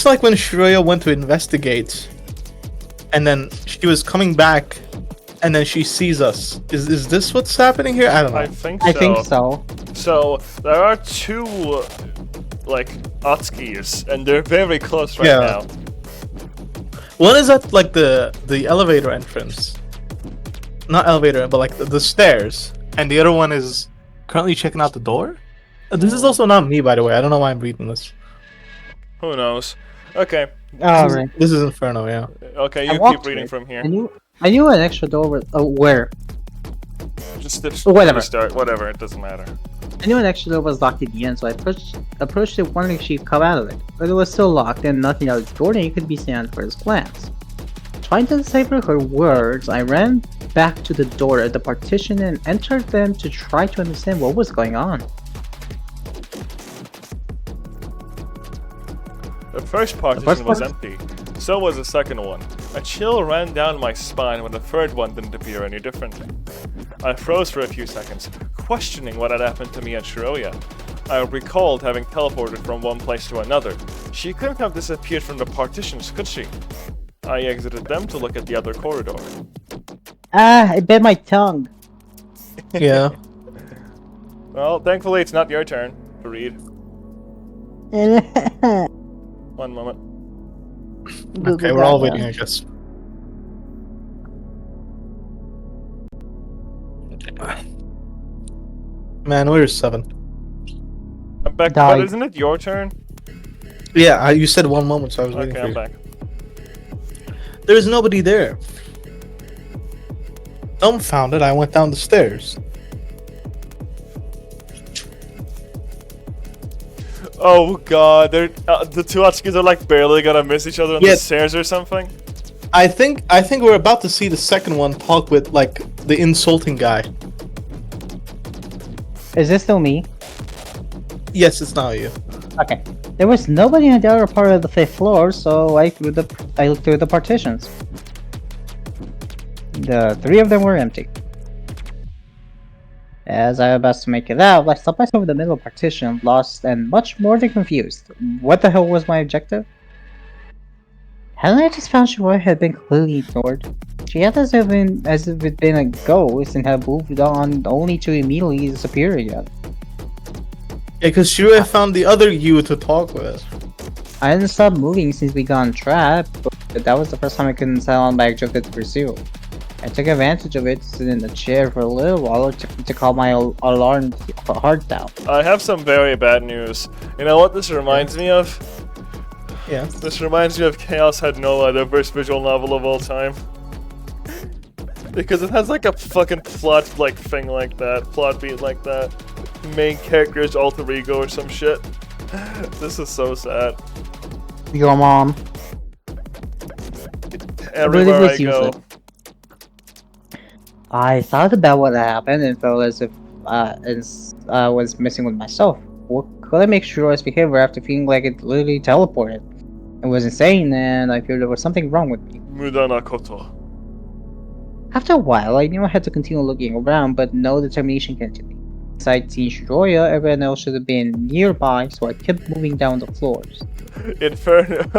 like when Shiroya went to investigate, and then she was coming back, and then she sees us? Is this what's happening here? I don't know. I think so. I think so. So there are two like Otskis, and they're very close right Yeah. now. One is at like the elevator entrance, not elevator, but like the stairs, and the other one is currently checking out the door. This is also not me, by the way. I don't know why I'm reading this. Who knows? Okay. Alright. This is Inferno, yeah. Okay, I you walked keep reading it. from here. I knew an extra door was. Oh, where? Just the Whatever. Start. Whatever. It doesn't matter. I knew an extra door was locked at the end, so I approached it wondering if she'd come out of it. But it was still locked, and nothing out of the door could be seen at first glance. Trying to decipher her words, I ran back to the door at the partition and entered them to try to understand what was going on. The first partition was empty. So was the second one. A chill ran down my spine when the third one didn't appear any differently. I froze for a few seconds, questioning what had happened to me and Shiroya. I recalled having teleported from one place to another. She couldn't have disappeared from the partitions, could she? I exited them to look at the other corridor. Ah, I bit my tongue. Yeah. Well, thankfully it's not your turn to read. One moment. Okay, we're all waiting, I guess. Man, where's 7? I'm back, Died. but isn't it your turn? Yeah, you said 1 moment, so I was waiting Okay, for I'm you. back. There's nobody there. Dumbfounded, I went down the stairs. Oh god, they're the two Otskis are like barely gonna miss each other on Yeah. the stairs or something. I think we're about to see the second one talk with like the insulting guy. Is this still me? Yes, it's now you. Okay. There was nobody on the other part of the 5th floor, so I looked through the partitions. The 3 of them were empty. As I was about to make it out, I stopped myself in the middle partition, lost and much more than confused. What the hell was my objective? Hadn't I just found Shiroya had been completely ignored? She had as if it been a ghost and had moved on only to immediately disappear again. Yeah, because Shiroya found the other you to talk with. I hadn't stopped moving since we got trapped, but that was the first time I couldn't tell on my objective to pursue. I took advantage of it to sit in the chair for a little while to calm my alarmed heart down. I have some very bad news. You know what this reminds me of? Yeah. This reminds me of Chaos Had Noah, the first visual novel of all time. Because it has like a fucking plot like thing like that, plot beat like that. Main character's alter ego or some shit. This is so sad. Your mom. Everywhere was I go. useless. I thought about what happened and felt as if I was messing with myself. What could I make sure I was behavior after feeling like it literally teleported? It was insane, and I feared there was something wrong with me. Mudana Koto. After a while, I knew I had to continue looking around, but no determination came to me. Besides seeing Shiroya, everyone else should have been nearby, so I kept moving down the floors. Inferno.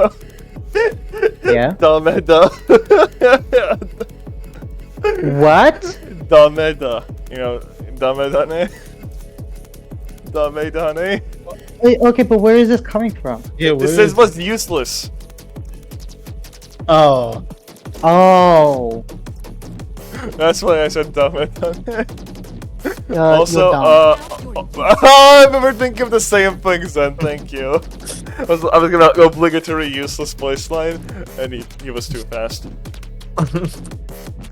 Yeah? Dameda. What? Dameda. You know, Damedane? Damedane? Wait, okay, but where is this coming from? Yeah, This was useless. Oh. Oh. That's why I said Damedane. you're Also, dumb. I remember thinking of the same things then, thank you. I was gonna obligatory useless voice line, and he was too fast.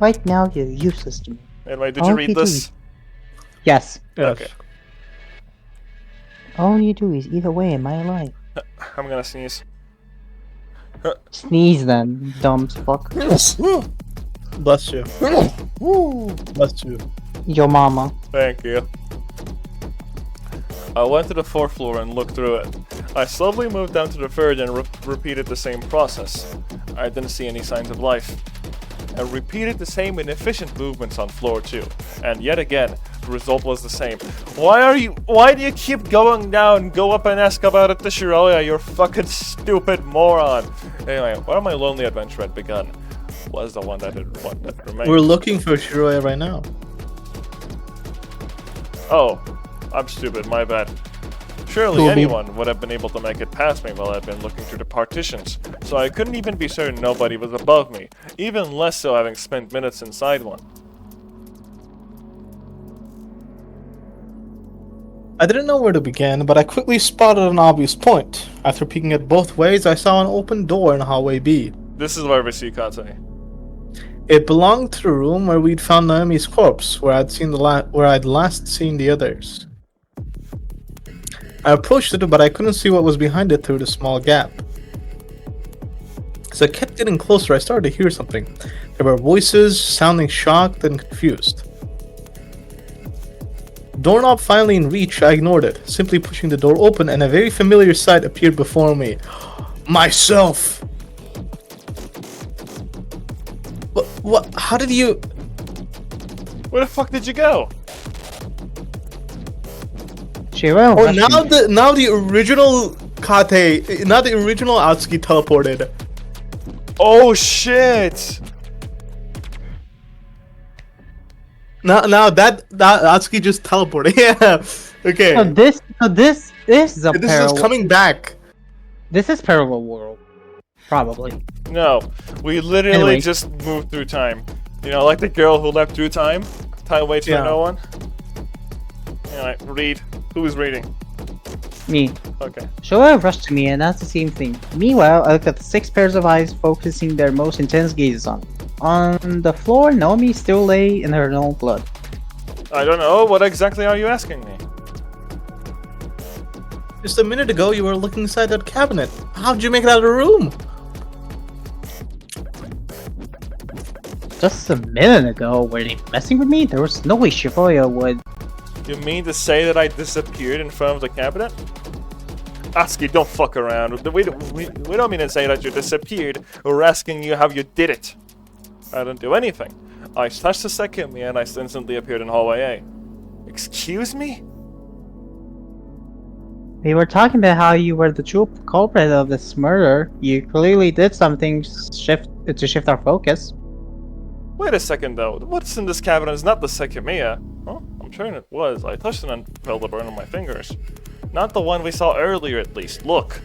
Right now, you're useless to me. Anyway, did you read this? Yes. Yes. Okay. All you do is eat away in my life. I'm gonna sneeze. Sneeze then, dumb fuck. Bless you. Bless you. Your mama. Thank you. I went to the 4th floor and looked through it. I slowly moved down to the third and repeated the same process. I didn't see any signs of life. I repeated the same inefficient movements on floor 2, and yet again, the result was the same. Why do you keep going down? Go up and ask about it to Shiroya, you fucking stupid moron. Anyway, where my lonely adventure had begun was the one that remained. We're looking for Shiroya right now. Oh, I'm stupid, my bad. Surely anyone would have been able to make it past me while I'd been looking through the partitions, so I couldn't even be certain nobody was above me, even less so having spent minutes inside one. I didn't know where to begin, but I quickly spotted an obvious point. After peeking at both ways, I saw an open door in hallway B. This is where we see Kate. It belonged to the room where we'd found Naomi's corpse, where I'd last seen the others. I approached it, but I couldn't see what was behind it through the small gap. As I kept getting closer, I started to hear something. There were voices, sounding shocked and confused. Doorknob finally in reach, I ignored it, simply pushing the door open, and a very familiar sight appeared before me. Myself! What? How did you... Where the fuck did you go? Shiro, Oh, now the original Kate, not the original Atsuki teleported. Oh shit! Now that Atsuki just teleported. Yeah. Okay. So this is a This is coming back. This is parallel world, probably. No, we literally Anyway. just moved through time. You know, like the girl who left through time. Time waits for Yeah. no one. Anyway, read. Who is reading? Me. Okay. Shiro rushed to me and asked the same thing. Meanwhile, I looked at the 6 pairs of eyes focusing their most intense gazes on me. On the floor, Naomi still lay in her own blood. I don't know. What exactly are you asking me? Just a minute ago, you were looking inside that cabinet. How'd you make it out of the room? Just a minute ago, were they messing with me? There was no way Shibuya would. You mean to say that I disappeared in front of the cabinet? Atsuki, don't fuck around. We don't mean to say that you disappeared. We're asking you how you did it. I didn't do anything. I touched the Sekimeiya and I instantly appeared in hallway A. Excuse me? They were talking about how you were the true culprit of this murder. You clearly did something to shift our focus. Wait a second though. What's in this cabinet is not the Sekimeiya. Huh? I'm sure it was. I touched it and felt the burn on my fingers. Not the one we saw earlier at least. Look.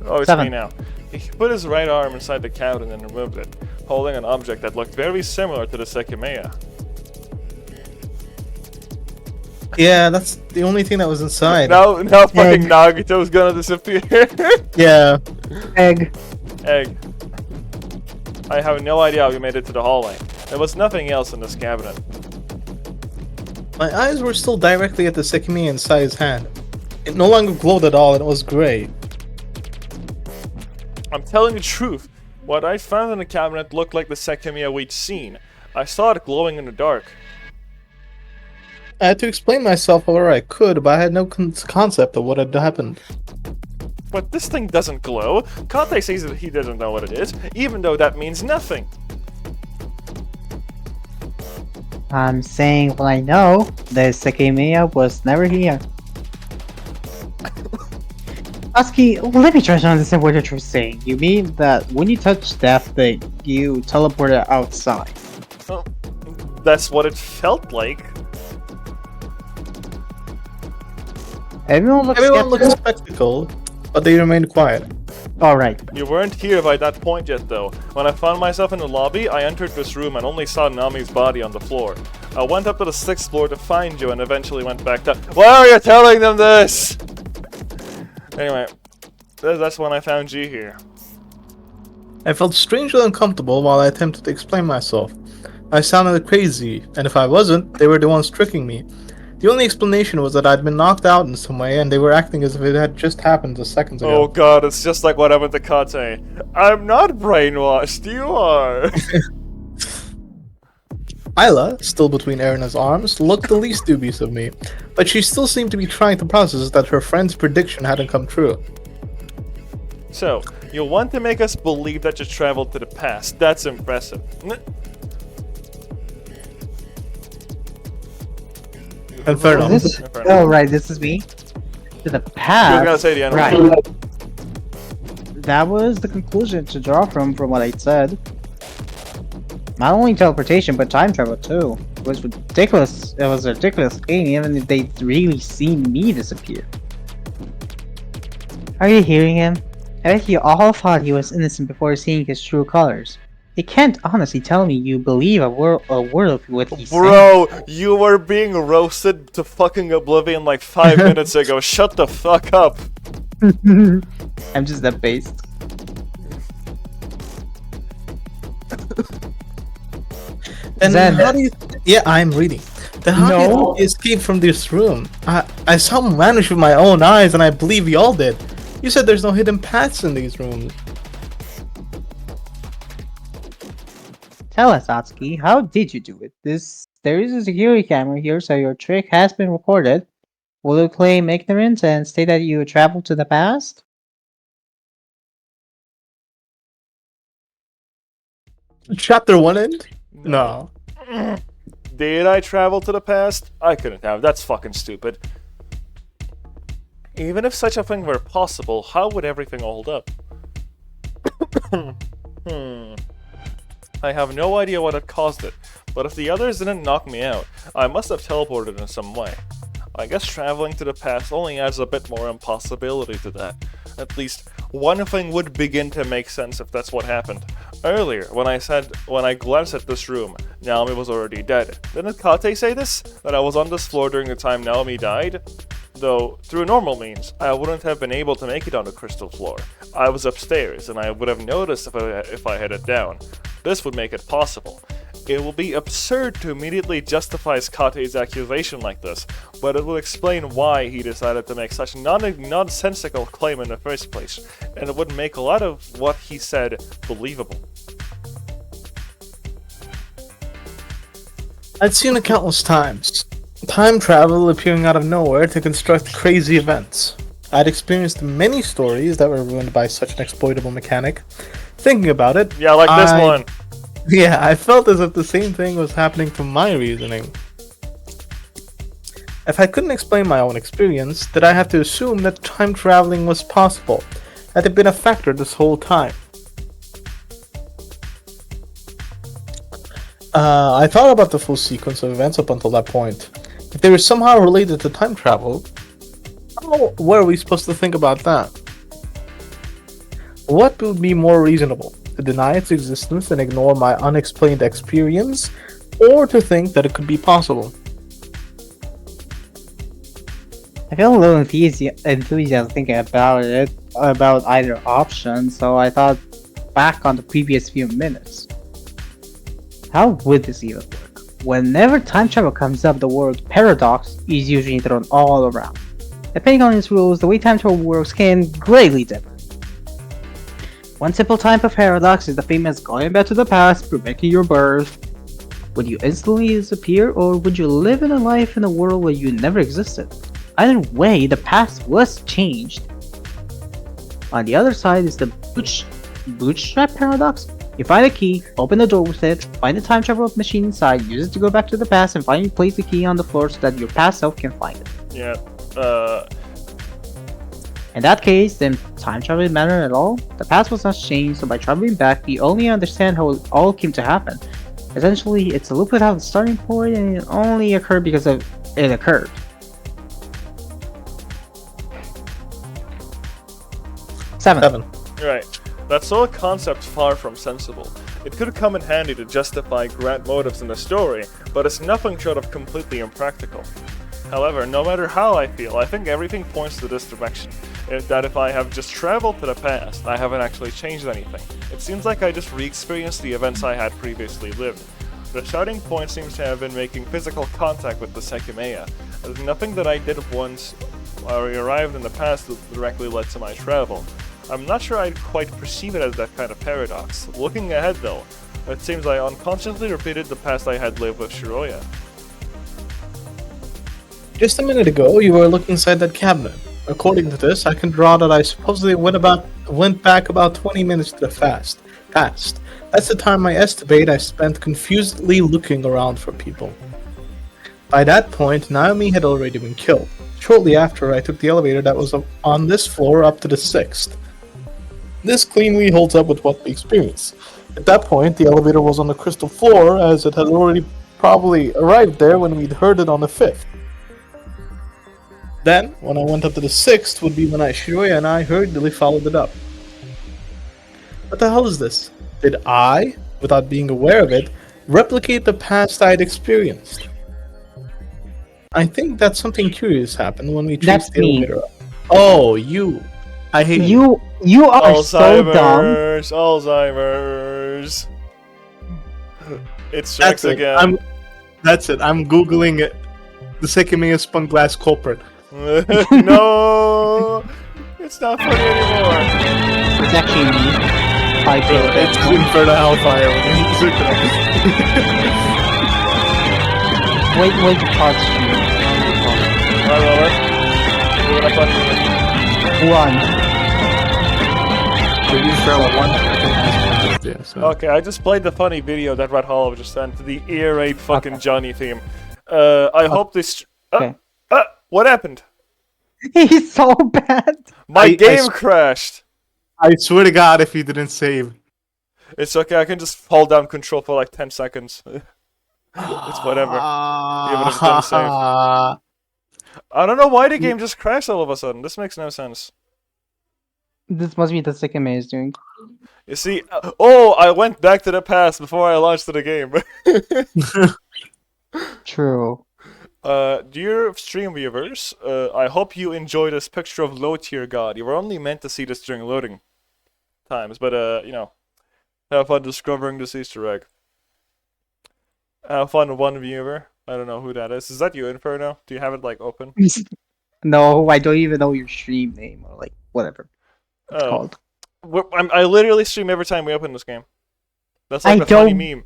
Oh, it's 7. me now. He put his right arm inside the cabinet and removed it, holding an object that looked very similar to the Sekimeiya. Yeah, that's the only thing that was inside. Now fucking Nagito's gonna disappear. Yeah. Egg. Egg. I have no idea how we made it to the hallway. There was nothing else in this cabinet. My eyes were still directly at the Sekimeiya inside his hand. It no longer glowed at all, and it was gray. I'm telling the truth. What I found in the cabinet looked like the Sekimeiya we'd seen. I saw it glowing in the dark. I had to explain myself however I could, but I had no concept of what had happened. But this thing doesn't glow. Kate says that he doesn't know what it is, even though that means nothing. I'm saying what I know. The Sekimeiya was never here. Atsuki, let me try to understand what you're saying. You mean that when you touched that thing, you teleported outside? Well, that's what it felt like. Everyone looks skeptical, but they remained quiet. Alright. You weren't here by that point yet, though. When I found myself in the lobby, I entered this room and only saw Nami's body on the floor. I went up to the 6th floor to find you and eventually went back down. Why are you telling them this? Anyway, that's when I found you here. I felt strangely uncomfortable while I attempted to explain myself. I sounded crazy, and if I wasn't, they were the ones tricking me. The only explanation was that I'd been knocked out in some way, and they were acting as if it had just happened just seconds ago. Oh god, it's just like what happened to Kate. I'm not brainwashed, you are. Isla, still between Erina's arms, looked the least dubious of me, but she still seemed to be trying to process that her friend's prediction hadn't come true. So, you want to make us believe that you traveled to the past. That's impressive. Inferno. Is this? Oh, right, this is me. To the You past. gotta say the end. Right. That was the conclusion to draw from what I said. Not only teleportation, but time travel too. It was ridiculous. It was a ridiculous game, even if they really see me disappear. Are you hearing him? I bet you all thought he was innocent before seeing his true colors. You can't honestly tell me you believe a word of what he's saying. Bro, you were being roasted to fucking oblivion like 5 minutes ago. Shut the fuck up. I'm just that based. And Zen. how do you... Yeah, I'm reading. Then how do you No. think you escaped from this room? I saw him vanish with my own eyes, and I believe we all did. You said there's no hidden paths in these rooms. Tell us, Atsuki, how did you do it? There is a security camera here, so your trick has been recorded. Will you claim ignorance and say that you traveled to the past? Chapter 1 end? No. Did I travel to the past? I couldn't have. That's fucking stupid. Even if such a thing were possible, how would everything hold up? I have no idea what had caused it, but if the others didn't knock me out, I must have teleported in some way. I guess traveling to the past only adds a bit more impossibility to that. At least, one thing would begin to make sense if that's what happened. Earlier, when I glanced at this room, Naomi was already dead. Didn't Kate say this? That I was on this floor during the time Naomi died? Though, through normal means, I wouldn't have been able to make it on the crystal floor. I was upstairs, and I would have noticed if I headed down. This would make it possible. It will be absurd to immediately justify Kate's accusation like this, but it will explain why he decided to make such a nonsensical claim in the first place, and it would make a lot of what he said believable. I'd seen it countless times. Time travel appearing out of nowhere to construct crazy events. I'd experienced many stories that were ruined by such an exploitable mechanic. Thinking about it, Yeah, like this one. Yeah, I felt as if the same thing was happening to my reasoning. If I couldn't explain my own experience, did I have to assume that time traveling was possible? Had it been a factor this whole time? I thought about the full sequence of events up until that point. If they were somehow related to time travel, how were we supposed to think about that? What would be more reasonable? To deny its existence and ignore my unexplained experience, or to think that it could be possible? I feel a little enthusiasm thinking about either option, so I thought back on the previous few minutes. How would this even work? Whenever time travel comes up, the word paradox is usually thrown all around. Depending on its rules, the way time travel works can greatly differ. One simple type of paradox is the famous going back to the past, preventing your birth. Would you instantly disappear, or would you live in a life in a world where you never existed? Either way, the past was changed. On the other side is the bootstrap paradox. You find a key, open the door with it, find the time travel machine inside, use it to go back to the past, and finally place the key on the floor so that your past self can find it. Yeah, In that case, then time travel didn't matter at all. The past was not changed, so by traveling back, we only understand how it all came to happen. Essentially, it's a loop without a starting point, and it only occurred because it occurred. Seven. right. That's all a concept far from sensible. It could come in handy to justify grand motives in the story, but it's nothing short of completely impractical. However, no matter how I feel, I think everything points to this direction. That if I have just traveled to the past, I haven't actually changed anything. It seems like I just re-experienced the events I had previously lived. The starting point seems to have been making physical contact with the Sekimeiya, as nothing that I did once I arrived in the past directly led to my travel. I'm not sure I'd quite perceive it as that kind of paradox. Looking ahead though, It seems I unconsciously repeated the past I had lived with Shiroya. Just a minute ago, you were looking inside that cabinet. According to this, I can draw that I supposedly went back about 20 minutes to the past. That's the time I estimate I spent confusedly looking around for people. By that point, Naomi had already been killed. Shortly after, I took the elevator that was on this floor up to the 6th. This cleanly holds up with what we experienced. At that point, the elevator was on the crystal floor, as it had already probably arrived there when we'd heard it on the 5th. Then, when I went up to the 6th, would be when Shiroya and I hurriedly followed it up. What the hell is this? Did I, without being aware of it, replicate the past I'd experienced? I think that something curious happened when we That's chased the me. elevator up. Oh, you. I hate you. You are so dumb. Alzheimer's. It strikes That's it. again. That's it. I'm googling it. The Sekimeiya spun glass culprit. No, it's not funny anymore. It's actually me. I feel It's for the hellfire. Wait to pause stream. One. Okay, I just played the funny video that Red Hollow just sent, the ear rape fucking Johnny theme. I hope this. Okay. What happened? He's so bad. My game crashed. I swear to God, if you didn't save. It's okay, I can just hold down control for like 10 seconds. It's whatever. Even if it didn't save. I don't know why the game just crashed all of a sudden. This makes no sense. This must be the Sekimeiya is doing. You see, I went back to the past before I launched the game. True. Dear stream viewers, I hope you enjoy this picture of low tier god. You were only meant to see this during loading times, but you know, have fun discovering this Easter egg. Have fun, one viewer. I don't know who that is. Is that you, Inferno? Do you have it like open? No, I don't even know your stream name or like whatever it's called. I literally stream every time we open this game. That's like a funny meme.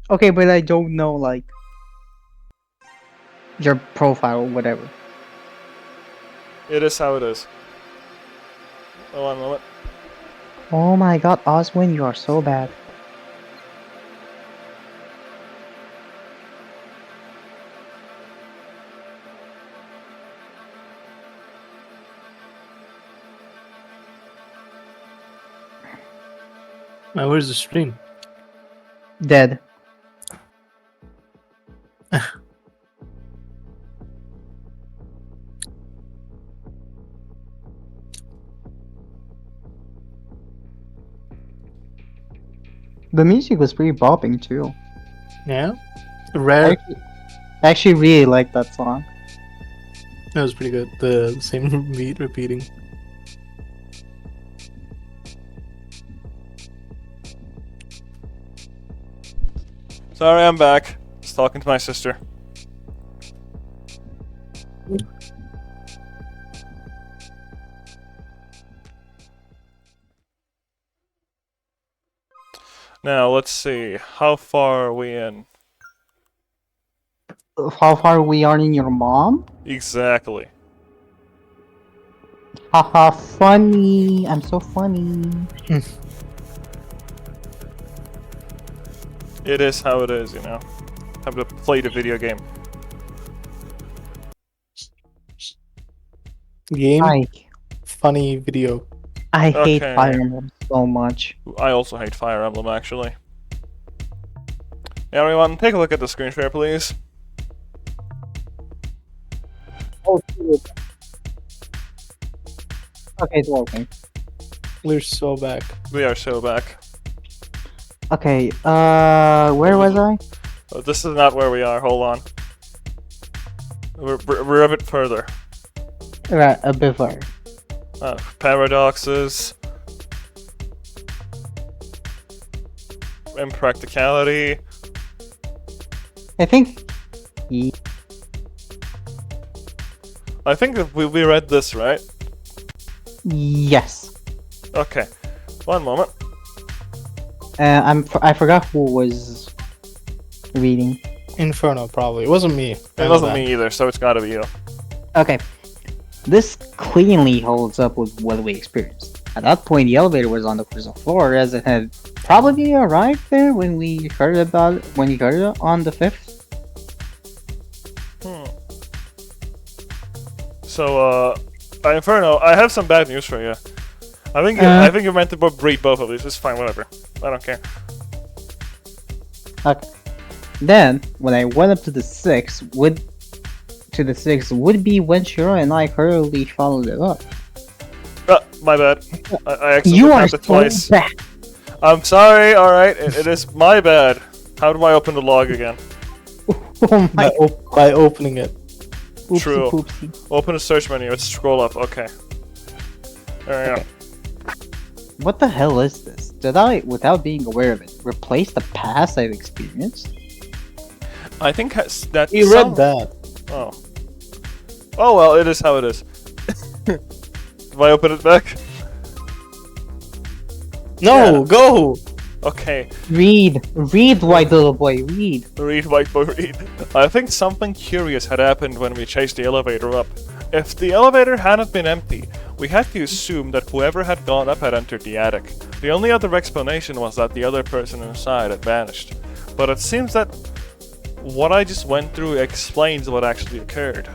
Okay, but I don't know like your profile or whatever. It is how it is. Oh, one moment. Oh my god, Oswin, you are so bad. Now, where's the stream? Dead. The music was pretty bopping too. Yeah? Rare. I actually really like that song. That was pretty good. The same beat repeating. Sorry, I'm back. Just talking to my sister. Now, let's see. How far are we in? How far we are in your mom? Exactly. Haha, funny. I'm so funny. It is how it is, you know. Have to play the video game. Game? Funny video. I hate Fire Emblem so much. I also hate Fire Emblem, actually. Everyone, take a look at the screen share, please. Oh, okay, it's working. We're so back. We are so back. Okay, where was I? Oh, this is not where we are, hold on. We're a bit further. Right, a bit further. Paradoxes. Impracticality. I think... I think that we read this, right? Yes. Okay. One moment. I forgot who was reading. Inferno, probably. It wasn't me. It wasn't me either, so it's gotta be you. Okay. This cleanly holds up with what we experienced. At that point, the elevator was on the crystal floor, as it had probably arrived there when we heard about it. When you heard it on the 5th. So, Inferno, I have some bad news for you. I think you're meant to read both of these. It's fine, whatever. I don't care. Okay. Then, when I went up to the 6th, would be when Shiro and I hurriedly followed it up. My bad. I accidentally You are tapped it so twice. bad. I'm sorry, alright. It is my bad. How do I open the log again? Oh my. By opening it. Oopsie True. poopsie. Open the search menu. Let's scroll up. Okay. There we go. What the hell is this? Did I, without being aware of it, replace the past I've experienced? I think that. You read that. Oh. Oh well, it is how it is. Do I open it back? No, Yeah. go! Okay. Read, white little boy, read. Read, white boy, read. I think something curious had happened when we chased the elevator up. If the elevator hadn't been empty, we had to assume that whoever had gone up had entered the attic. The only other explanation was that the other person inside had vanished. But it seems that what I just went through explains what actually occurred.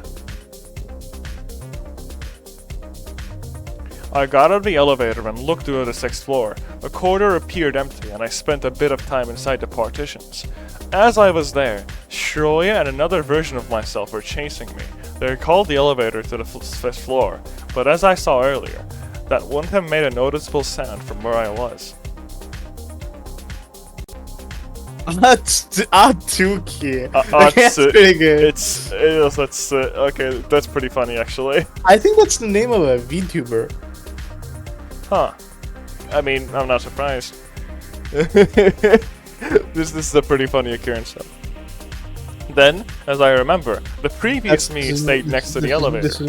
I got out of the elevator and looked through the 6th floor. The corridor appeared empty, and I spent a bit of time inside the partitions. As I was there, Shiroya and another version of myself were chasing me. They called the elevator to the 5th floor, but as I saw earlier, that wouldn't have made a noticeable sound from where I was. That's Atsuki. That's That's pretty good. Okay, that's pretty funny actually. I think that's the name of a VTuber. Huh. I mean, I'm not surprised. This is a pretty funny occurrence though. Then, as I remember, the previous me stayed next to the elevator. This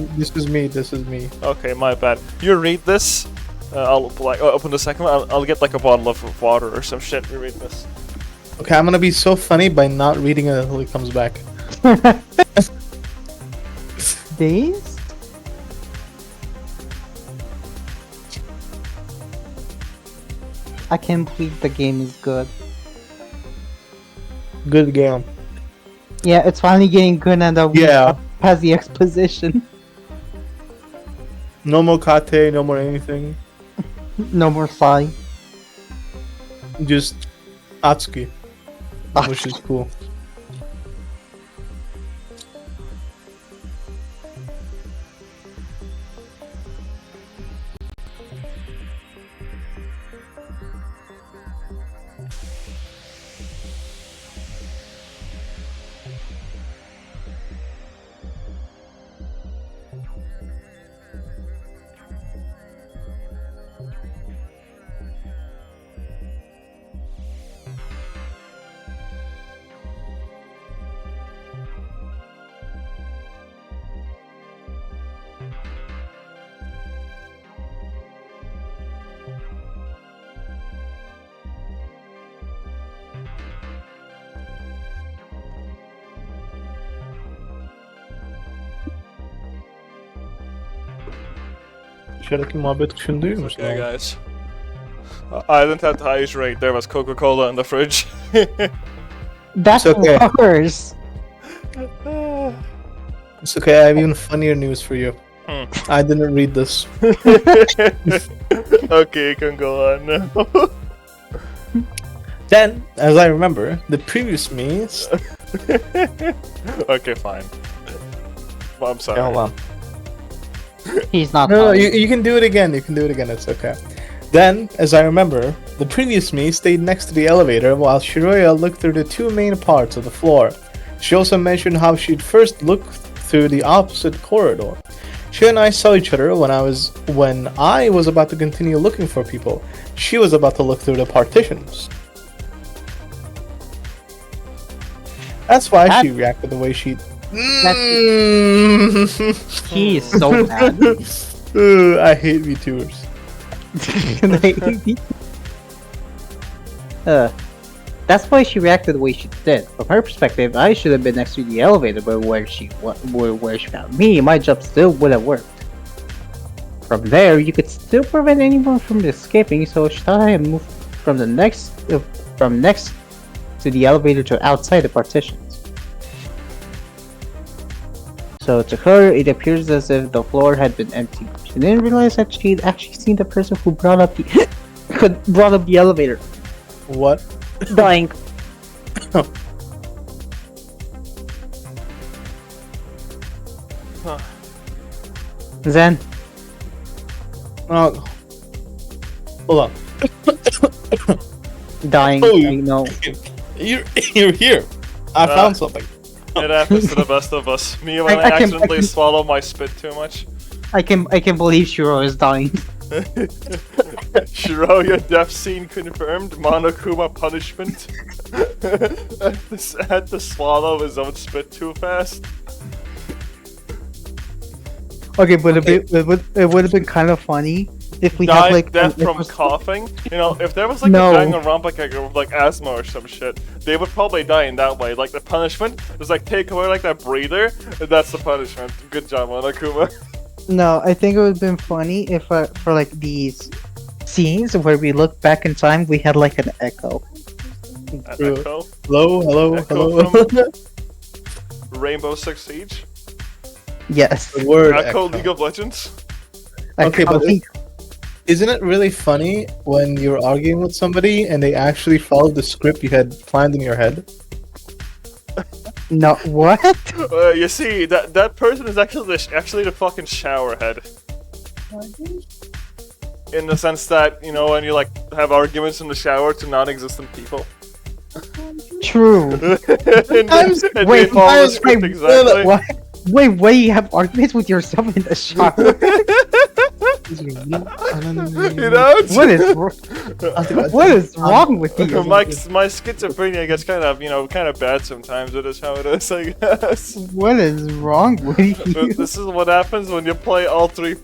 is me. Okay, my bad. You read this. I'll open the second one. I'll get like a bottle of water or some shit. You read this. Okay, I'm gonna be so funny by not reading it until he comes back. Days? I can't believe the game is good. Good game. Yeah, it's finally getting good and Yeah. past the exposition. No more Kate, no more anything. No more Sai. Just Atsuki. Which is cool. Şuradaki muhabbet kuşunu duyuyor musun? Okay, guys. I didn't have to hydrate. There was Coca-Cola in the fridge. That's It's okay. worse. It's okay, I have even funnier news for you. I didn't read this. Okay, you can go on now. Then, as I remember, the previous me... Okay, fine. Well, I'm sorry. Hold on. He's not. No, lying. you can do it again. You can do it again. It's okay. Then, as I remember, the previous me stayed next to the elevator while Shiroya looked through the two main parts of the floor. She also mentioned how she'd first looked through the opposite corridor. She and I saw each other when I was about to continue looking for people. She was about to look through the partitions. That's why she reacted the way she. He is so bad. I hate VTubers. That's why she reacted the way she did. From her perspective, I should have been next to the elevator, but where she found me, my job still would have worked. From there, you could still prevent anyone from escaping, so she thought I had moved from next to the elevator to outside the partitions. So to her, it appears as if the floor had been empty. She didn't realize that she had actually seen the person who brought up the elevator. What? Dying. Huh. Zen. Hold on. Dying. Oh, I know. You're here. I found something. It happens to the best of us. Me when I accidentally swallow my spit too much. I can believe Shiro is dying. Shiroya death scene confirmed. Monokuma punishment. Had to swallow his own spit too fast. Okay, but it would have been kind of funny if we had like death from coughing. You know, if there was like No. a dying around like asthma or some shit, they would probably die in that way. Like the punishment is like take away like that breather. That's the punishment. Good job, Monokuma. No, I think it would have been funny if for like these scenes where we look back in time, we had like an echo. An True. echo. Hello. Echo Rainbow Six Siege. Yes. The word Echo echo. League of Legends. Okay, but Echo. Isn't it really funny when you're arguing with somebody and they actually follow the script you had planned in your head? No, what? You see, that person is actually the fucking shower head. In the sense that, you know, when you like have arguments in the shower to non-existent people. True. and Wait, they follow the script wait, exactly. what? Wait, you have arguments with yourself in the shower? You know, What is wrong with you? my schizophrenia gets kind of bad sometimes. It is how it is, I guess. What is wrong with you? This is what happens when you play all three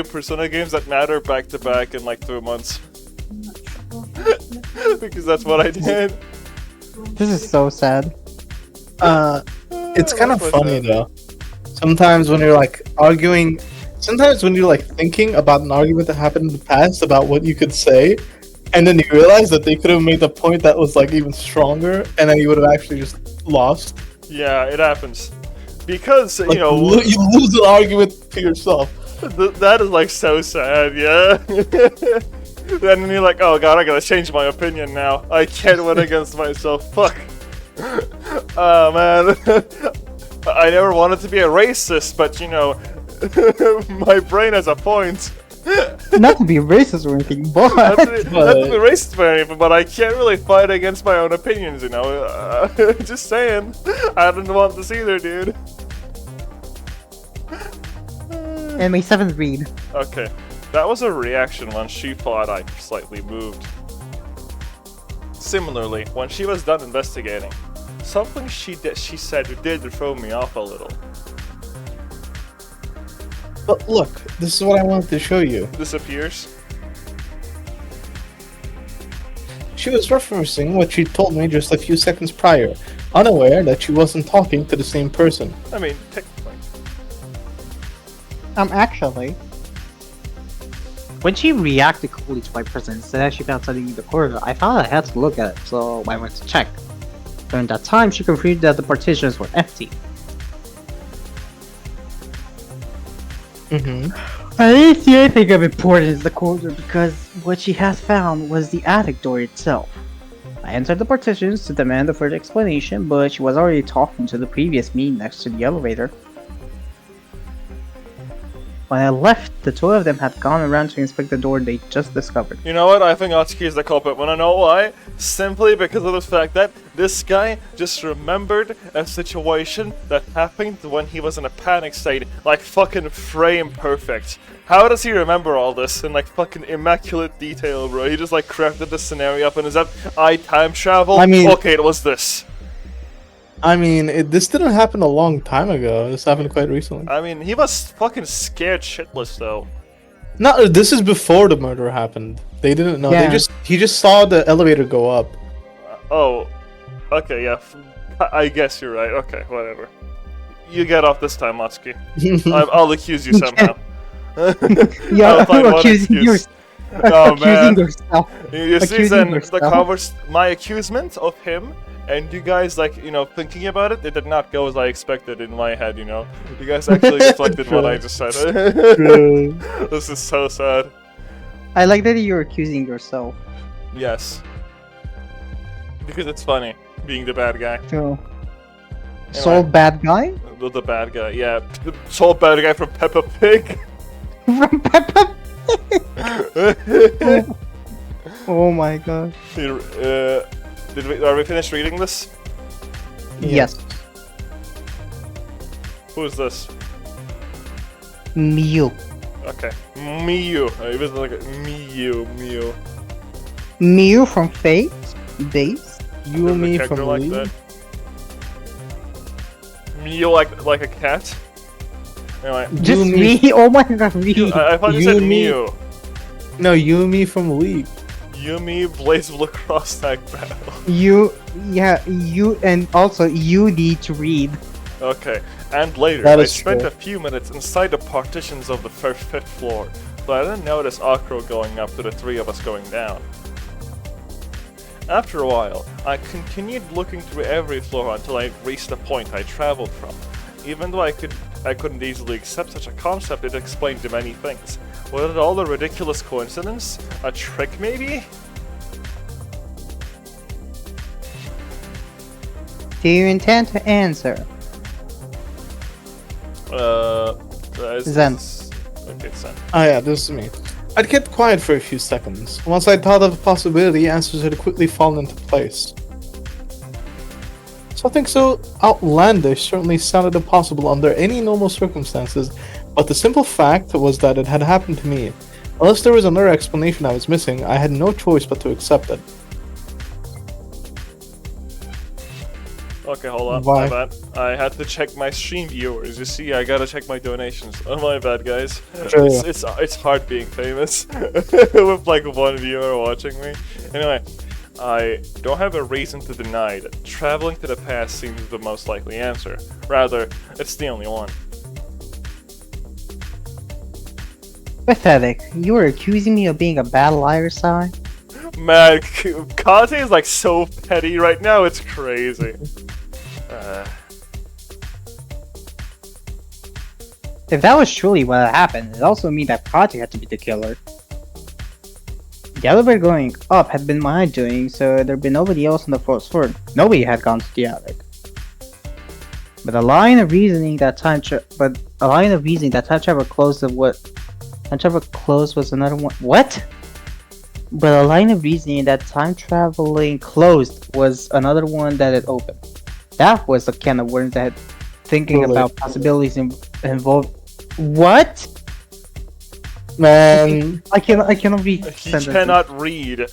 Persona games that matter back to back in like 2 months. Because that's what I did. This is so sad. It's kind of What's funny that? though. Sometimes when you're like arguing, sometimes when you're like thinking about an argument that happened in the past about what you could say, and then you realize that they could have made a point that was like even stronger, and then you would have actually just lost. Yeah, it happens. Because, Like, you know, you lose an argument to yourself. that is like so sad, yeah? Then you're like, oh god, I gotta change my opinion now. I can't win against myself, fuck. Oh man. I never wanted to be a racist, but you know, my brain has a point. Not to be racist or anything, but Not to be racist or anything, but I can't really fight against my own opinions, you know? Just saying. I didn't want this either, dude. and my 7th read. Okay. That was a reaction when she thought I slightly moved. Similarly, when she was done investigating, something she said did throw me off a little. But look, this is what I wanted to show you. Disappears. She was referencing what she told me just a few seconds prior, unaware that she wasn't talking to the same person. I mean, technically. Actually. When she reacted coolly to my presence, said she found something in the corridor, I thought I had to look at it, so I went to check. During that time, she confirmed that the partitions were empty. I didn't see anything of importance in the corridor because what she had found was the attic door itself. I entered the partitions to demand a further explanation, but she was already talking to the previous me next to the elevator. When I left, the two of them had gone around to inspect the door they just discovered. You know what? I think Atsuki is the culprit. Wanna know why? Simply because of the fact that this guy just remembered a situation that happened when he was in a panic state, like fucking frame perfect. How does he remember all this in like fucking immaculate detail, bro? He just like crafted the scenario up and is that I time travel? I mean- okay, it was this. I mean, this didn't happen a long time ago. This happened quite recently. I mean, he was fucking scared shitless though. No, this is before the murder happened. They didn't know. Yeah. He just saw the elevator go up. Oh, okay, yeah. I guess you're right. Okay, whatever. You get off this time, Matsuki. I'll accuse you somehow. Yeah, I'll find one accusing excuse. yourself. Oh man. yourself. You see, Accusing then yourself. my accusement of him, and you guys thinking about it, it did not go as I expected in my head. You guys actually reflected what I just said. This is so sad. I like that you're accusing yourself. Yes, because it's funny being the bad guy. So, sole bad guy The bad guy, yeah. The sole bad guy from Peppa Pig. from Peppa. Oh my god. Are we finished reading this? Yes. Who is this? Mew. Okay. Miyu. It was like a Miyu. Mew from Fate. Base. You There's and a me character from like League. that. Miyu like a cat? Anyway. Just You, me. Oh my god, me. I thought you You said and me. Miyu. No, you and me from League. Yumi Blaze of Lacrosse Tag Battle. You, and also you need to read. Okay, and later, That I is spent true. a few minutes inside the partitions of the fifth floor, but I didn't notice Akro going up to the three of us going down. After a while, I continued looking through every floor until I reached the point I traveled from. Even though I couldn't easily accept such a concept, it explained many things. Was it all a ridiculous coincidence? A trick, maybe? Do you intend to answer? Zen. Okay, Zen. Oh yeah, this is me. I'd kept quiet for a few seconds. Once I thought of the possibility, answers had quickly fallen into place. Something so outlandish certainly sounded impossible under any normal circumstances, but the simple fact was that it had happened to me. Unless there was another explanation I was missing, I had no choice but to accept it. Okay, hold on. Why? My bad. I had to check my stream viewers. You see, I gotta check my donations. Oh my bad, guys. Sure. It's hard being famous with like one viewer watching me. Anyway, I don't have a reason to deny that traveling to the past seems the most likely answer. Rather, it's the only one. Pathetic. You were accusing me of being a bad liar, Sai? Man, Kate is like so petty right now. It's crazy. If that was truly what happened, it also means that Kati had to be the killer. The elevator going up had been my doing, so there'd been nobody else on the fourth floor. Nobody had gone to the attic. But a line of reasoning that time travel closed was another one. What? But a line of reasoning that time traveling closed was another one that it opened. That was a can of worms that thinking Really? about possibilities involved. What? Man, I cannot read. He sentences. cannot read.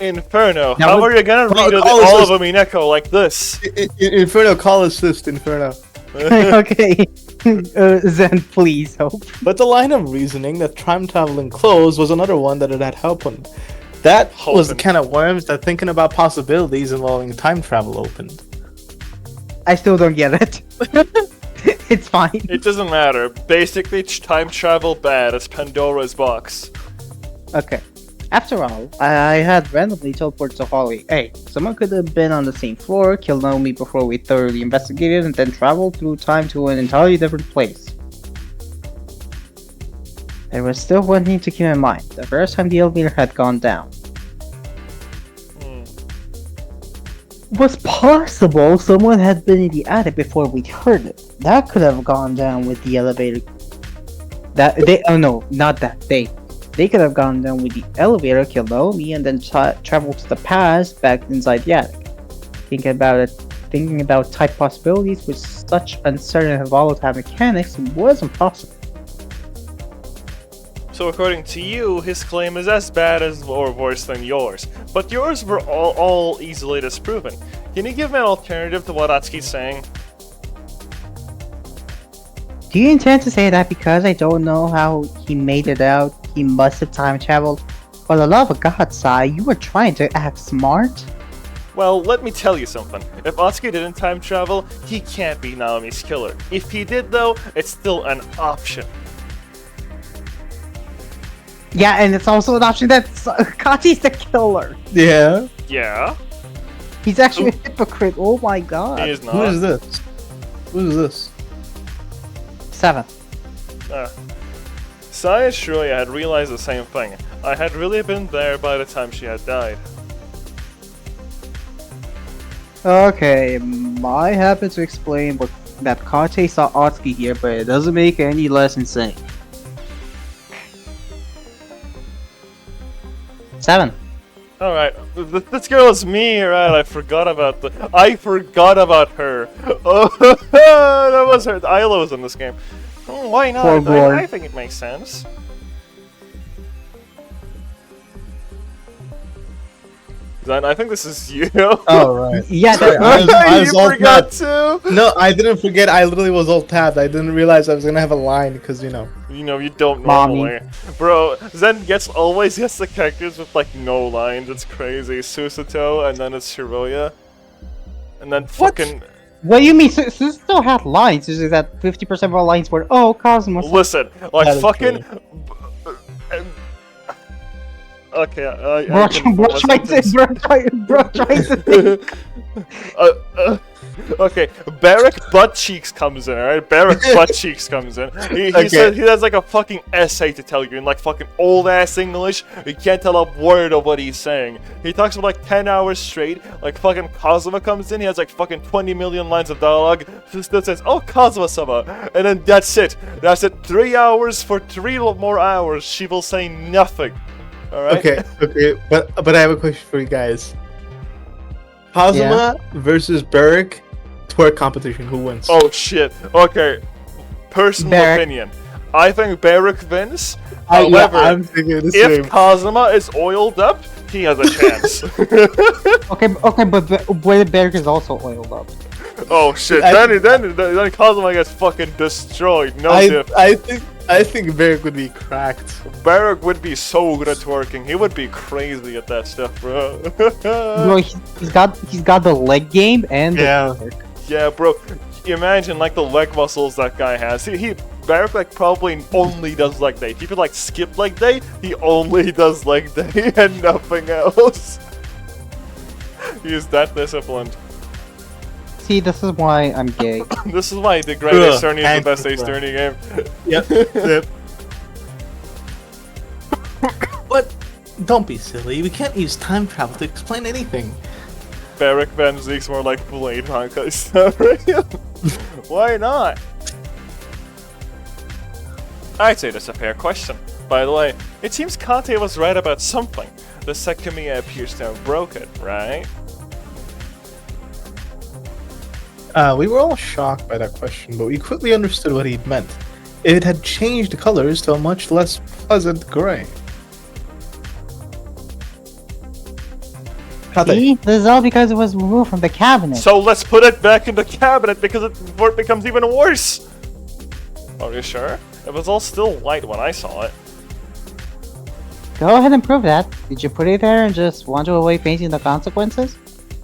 Inferno. Now How what- are you gonna read Well, all of them in echo like this? Inferno, call assist, Inferno. Okay, Zen, please help. But the line of reasoning that time traveling closed was another one that it had happened. That was the Opened. kind of worms that thinking about possibilities involving time travel opened. I still don't get it. It's fine. It doesn't matter. Basically, time travel bad as Pandora's box. Okay. After all, I had randomly teleported to Holly. Hey, someone could have been on the same floor, killed Naomi before we thoroughly investigated, and then traveled through time to an entirely different place. There was still one thing to keep in mind. The first time the elevator had gone down. Was possible someone had been in the attic before we heard it. That could have gone down with the elevator. They could have gone down with the elevator, killed Naomi, and then traveled to the past back inside the attic. Thinking about type possibilities with such uncertain and volatile mechanics wasn't possible. So according to you, his claim is as bad as or worse than yours. But yours were all easily disproven. Can you give me an alternative to what Atsuki's saying? Do you intend to say that because I don't know how he made it out, he must have time traveled. For the love of God, Sai, you were trying to act smart. Well, let me tell you something. If Atsuki didn't time travel, he can't be Naomi's killer. If he did, though, it's still an option. Yeah, and it's also an option that Kachi's the killer. Yeah. Yeah? He's actually a hypocrite. Oh my god. He is not. Who is this? Who is this? 7. Sai and Shuya had realized the same thing. I had really been there by the time she had died. Okay, I happen to explain that Kachi saw Atsuki here, but it doesn't make it any less insane. 7. Alright, this girl is me, right? I forgot about her. Oh, that was her. Ayla was in this game. Why not? Poor boy. I think it makes sense. Then I think this is you. Oh, right. Yeah, Sorry, that, I was you all forgot tabbed. too. No, I didn't forget. I literally was all tabbed. I didn't realize I was gonna have a line because, you know. You don't Mommy. normally. Bro, Zen always gets the characters with like no lines. It's crazy. Susato, and then it's Shiroya. And then fucking... what do you mean? Susato had lines. It's just that 50% of our lines were, oh, Cosmos. Listen, That like is fucking... true. Okay, Bro, trying to think. Okay, Barrack butt cheeks comes in, alright? Barrack butt cheeks comes in. He Okay. says he has like a fucking essay to tell you in like fucking old ass English. You can't tell a word of what he's saying. He talks for like 10 hours straight. Like fucking Kazuma comes in, he has like fucking 20 million lines of dialogue. Still says, oh, Kazuma-sama. And then that's it. That's it. 3 hours for 3 more hours. She will say nothing. Alright? Okay, but I have a question for you guys. Kazuma versus Barrack, twerk competition. Who wins? Oh shit. Okay. Personal Barrack. opinion. I think Barrack wins. Yeah, However, I'm thinking the if same. Kazuma is oiled up, he has a chance. Okay, but Berg is also oiled up. Oh shit. Then Kazuma gets fucking destroyed. No diff. I think Barrack would be cracked. Barrack would be so good at twerking. He would be crazy at that stuff, bro. Bro, he's got the leg game and Yeah. the work. Yeah, bro. Imagine like the leg muscles that guy has. Barrack like probably only does leg day. People like skip leg day. He only does leg day and nothing else. He is that disciplined. See, this is why I'm gay. This is why the Great Ace Attorney is the best Ace anti-flag. Attorney game. Yep. But don't be silly. We can't use time travel to explain anything. Barrack Van Zeke's more like Blade Honkai stuff, right? Why not? I'd say that's a fair question. By the way, it seems Kante was right about something. The Sekimeiya appears to have broken, right? We were all shocked by that question, but we quickly understood what he meant. It had changed the colors to a much less pleasant gray. See? This is all because it was removed from the cabinet. So let's put it back in the cabinet before it becomes even worse! Are you sure? It was all still white when I saw it. Go ahead and prove that. Did you put it there and just wander away facing the consequences?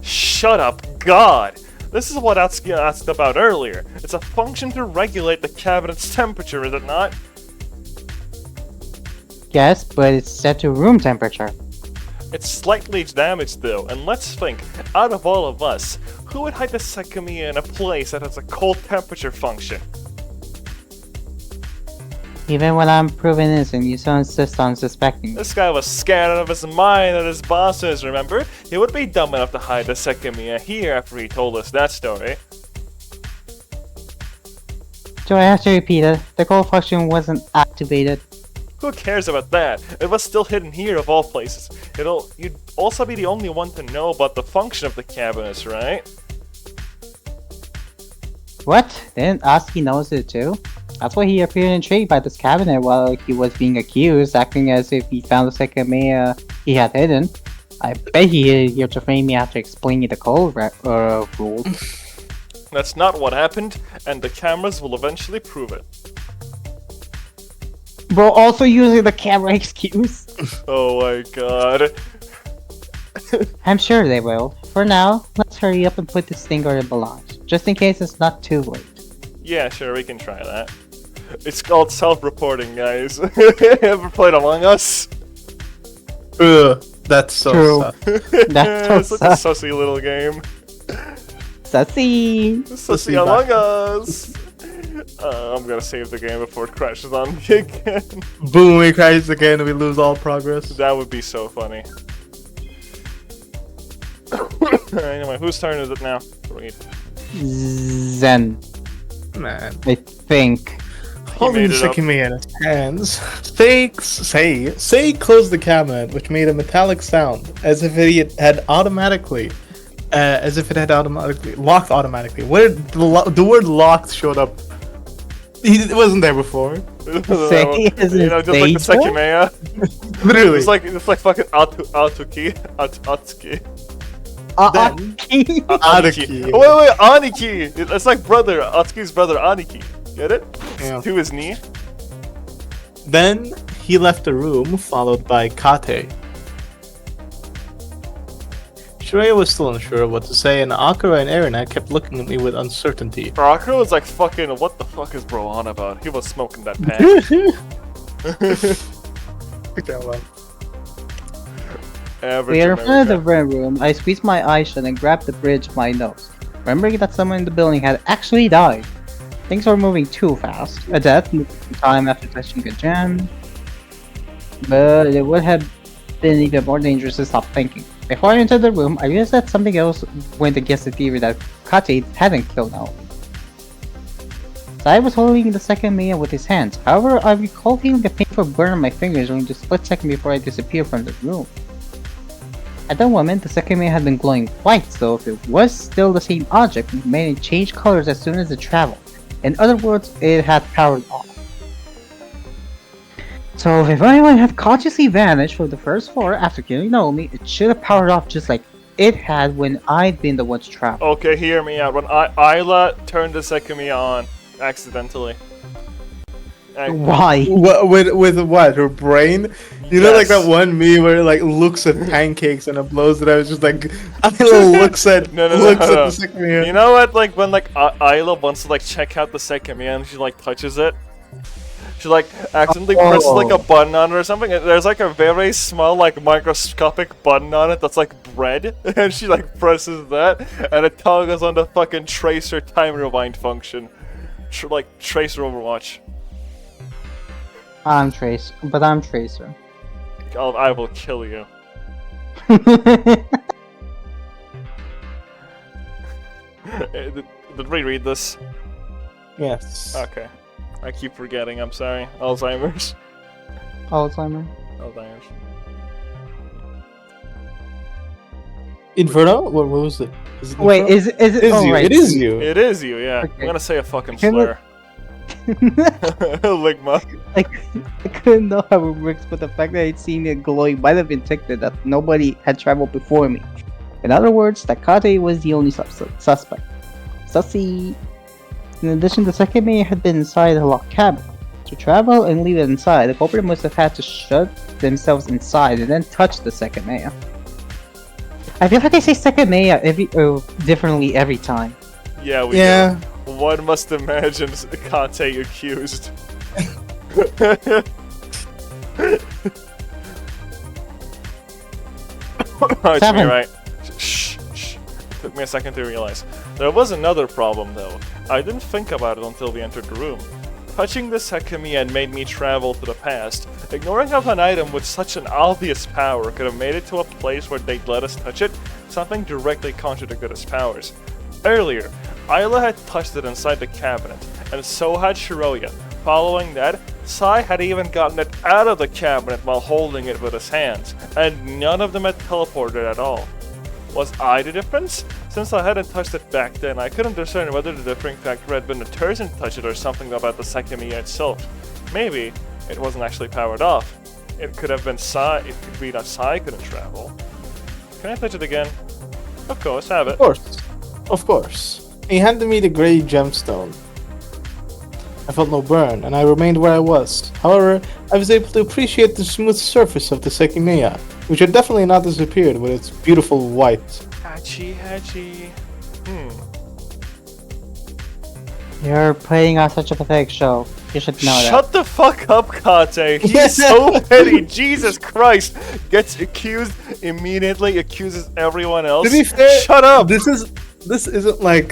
Shut up, God! This is what Atsuki asked about earlier. It's a function to regulate the cabinet's temperature, is it not? Yes, but it's set to room temperature. It's slightly damaged though, and let's think, out of all of us, who would hide the Sekimeiya in a place that has a cold temperature function? Even when I'm proven innocent, you still insist on suspecting me. This guy was scared out of his mind at his bosses, remember? He would be dumb enough to hide the Sekimeiya here after he told us that story. Do I have to repeat it? The cold function wasn't activated. Who cares about that? It was still hidden here of all places. You'd also be the only one to know about the function of the cabinets, right? What? Didn't Atsuki notice it too? That's why he appeared intrigued by this cabinet while he was being accused, acting as if he found the Sekimeiya he had hidden. I bet he here to frame me after explaining the code rule. That's not what happened, and the cameras will eventually prove it. Bro, also using the camera excuse. Oh my god. I'm sure they will. For now, let's hurry up and put this thing where it belongs, just in case it's not too late. Yeah, sure, we can try that. It's called self-reporting, guys. Ever played Among Us? Ugh, that's so True. sad. That's so Such a sus. sussy little game. Sussy. Sussy Among Us! I'm gonna save the game before it crashes on me again. Boom, we crash again and we lose all progress. That would be so funny. Anyway, whose turn is it now? Read. Zen, Man. I think. Holding made the it up. Sekimeiya in his hands, Say closed the cabinet, which made a metallic sound, as if it had automatically locked automatically. Where the word locked showed up. It wasn't there before. Say is You know, just like the Seizo? Sekimeiya. Literally. It's like fucking Atsuki. Then- Aniki. Aniki. Oh, wait, Aniki! It's like brother, Atsuki's brother Aniki. Get it? Yeah. To his knee. Then he left the room, followed by Kate. Shiraya was still unsure of what to say, and Akira and Erina kept looking at me with uncertainty. Akira was like, fucking, what the fuck is bro on about? He was smoking that pan. Okay, well. Average We are in front of the American. red room. I squeezed my eyes shut and grabbed the bridge of my nose, remembering that someone in the building had actually died. Things were moving too fast. A death moved through time after touching a gem. But it would have been even more dangerous to stop thinking. Before I entered the room, I realized that something else went against the theory that Kate hadn't killed Naomi. Sai was holding the Sekimeiya with his hands. However, I recall feeling a painful burn on my fingers during the split second before I disappeared from the room. At that moment, the Sekimeiya had been glowing white, so if it was still the same object, it made it change colors as soon as it traveled. In other words, it had powered off. So if anyone had consciously vanished from the first floor after killing Naomi, it should have powered off just like it had when I'd been the one to travel. Okay, hear me out. When Ayla turned the Sekimeiya on, accidentally. Why? With what? Her brain? You know, like Yes. that one meme where it like looks at pancakes and it blows it out. It's just like Ayla looks at No. the Sekimeiya. You know what? Like when like Ayla wants to like check out the Sekimeiya and she like touches it. She like accidentally presses like a button on it or something. And there's like a very small like microscopic button on it that's like bread, and she like presses that, and it toggles on the fucking tracer time rewind function, like Tracer Overwatch. I'm Tracer. I will kill you. Did we read this? Yes. Okay. I keep forgetting, I'm sorry. Alzheimer's. Alzheimer. Alzheimer's. Inferno? What was it? Is it Wait, Inferno? is it? It is oh, you. right. It is you. It is you, yeah. Okay. I'm gonna say a fucking Can we- slur. Ligma. I couldn't know how it works, but the fact that I'd seen it glowing might have indicated that nobody had traveled before me. In other words, that Kate was the only suspect. Sussy. In addition, the Sekimeiya had been inside the locked cabin. To travel and leave it inside, the culprit must have had to shut themselves inside and then touch the Sekimeiya. I feel like I say Sekimeiya differently every time. Yeah, we Yeah. do. One must imagine Kate accused. Oh, it's me, Seven. right? Shh. Took me a second to realize. There was another problem, though. I didn't think about it until we entered the room. Touching the Sekimeiya made me travel to the past. Ignoring how an item with such an obvious power could have made it to a place where they'd let us touch it, something directly contradicted its powers. Earlier, Ayla had touched it inside the cabinet, and so had Shiroya. Following that, Sai had even gotten it out of the cabinet while holding it with his hands, and none of them had teleported at all. Was I the difference? Since I hadn't touched it back then, I couldn't discern whether the differing factor had been the person to touch it or something about the Sekimeiya itself. Maybe it wasn't actually powered off. It could have been Sai. It could be that Sai couldn't travel. Can I touch it again? Of course, have it. Of course. He handed me the gray gemstone. I felt no burn, and I remained where I was. However, I was able to appreciate the smooth surface of the Sekimeiya, which had definitely not disappeared with its beautiful white. Hachi, hachi. You're putting on such a pathetic show. You should know that. Shut the fuck up, Kate. He's so petty. Jesus Christ. Gets accused immediately, accuses everyone else. To be fair, shut up. This isn't like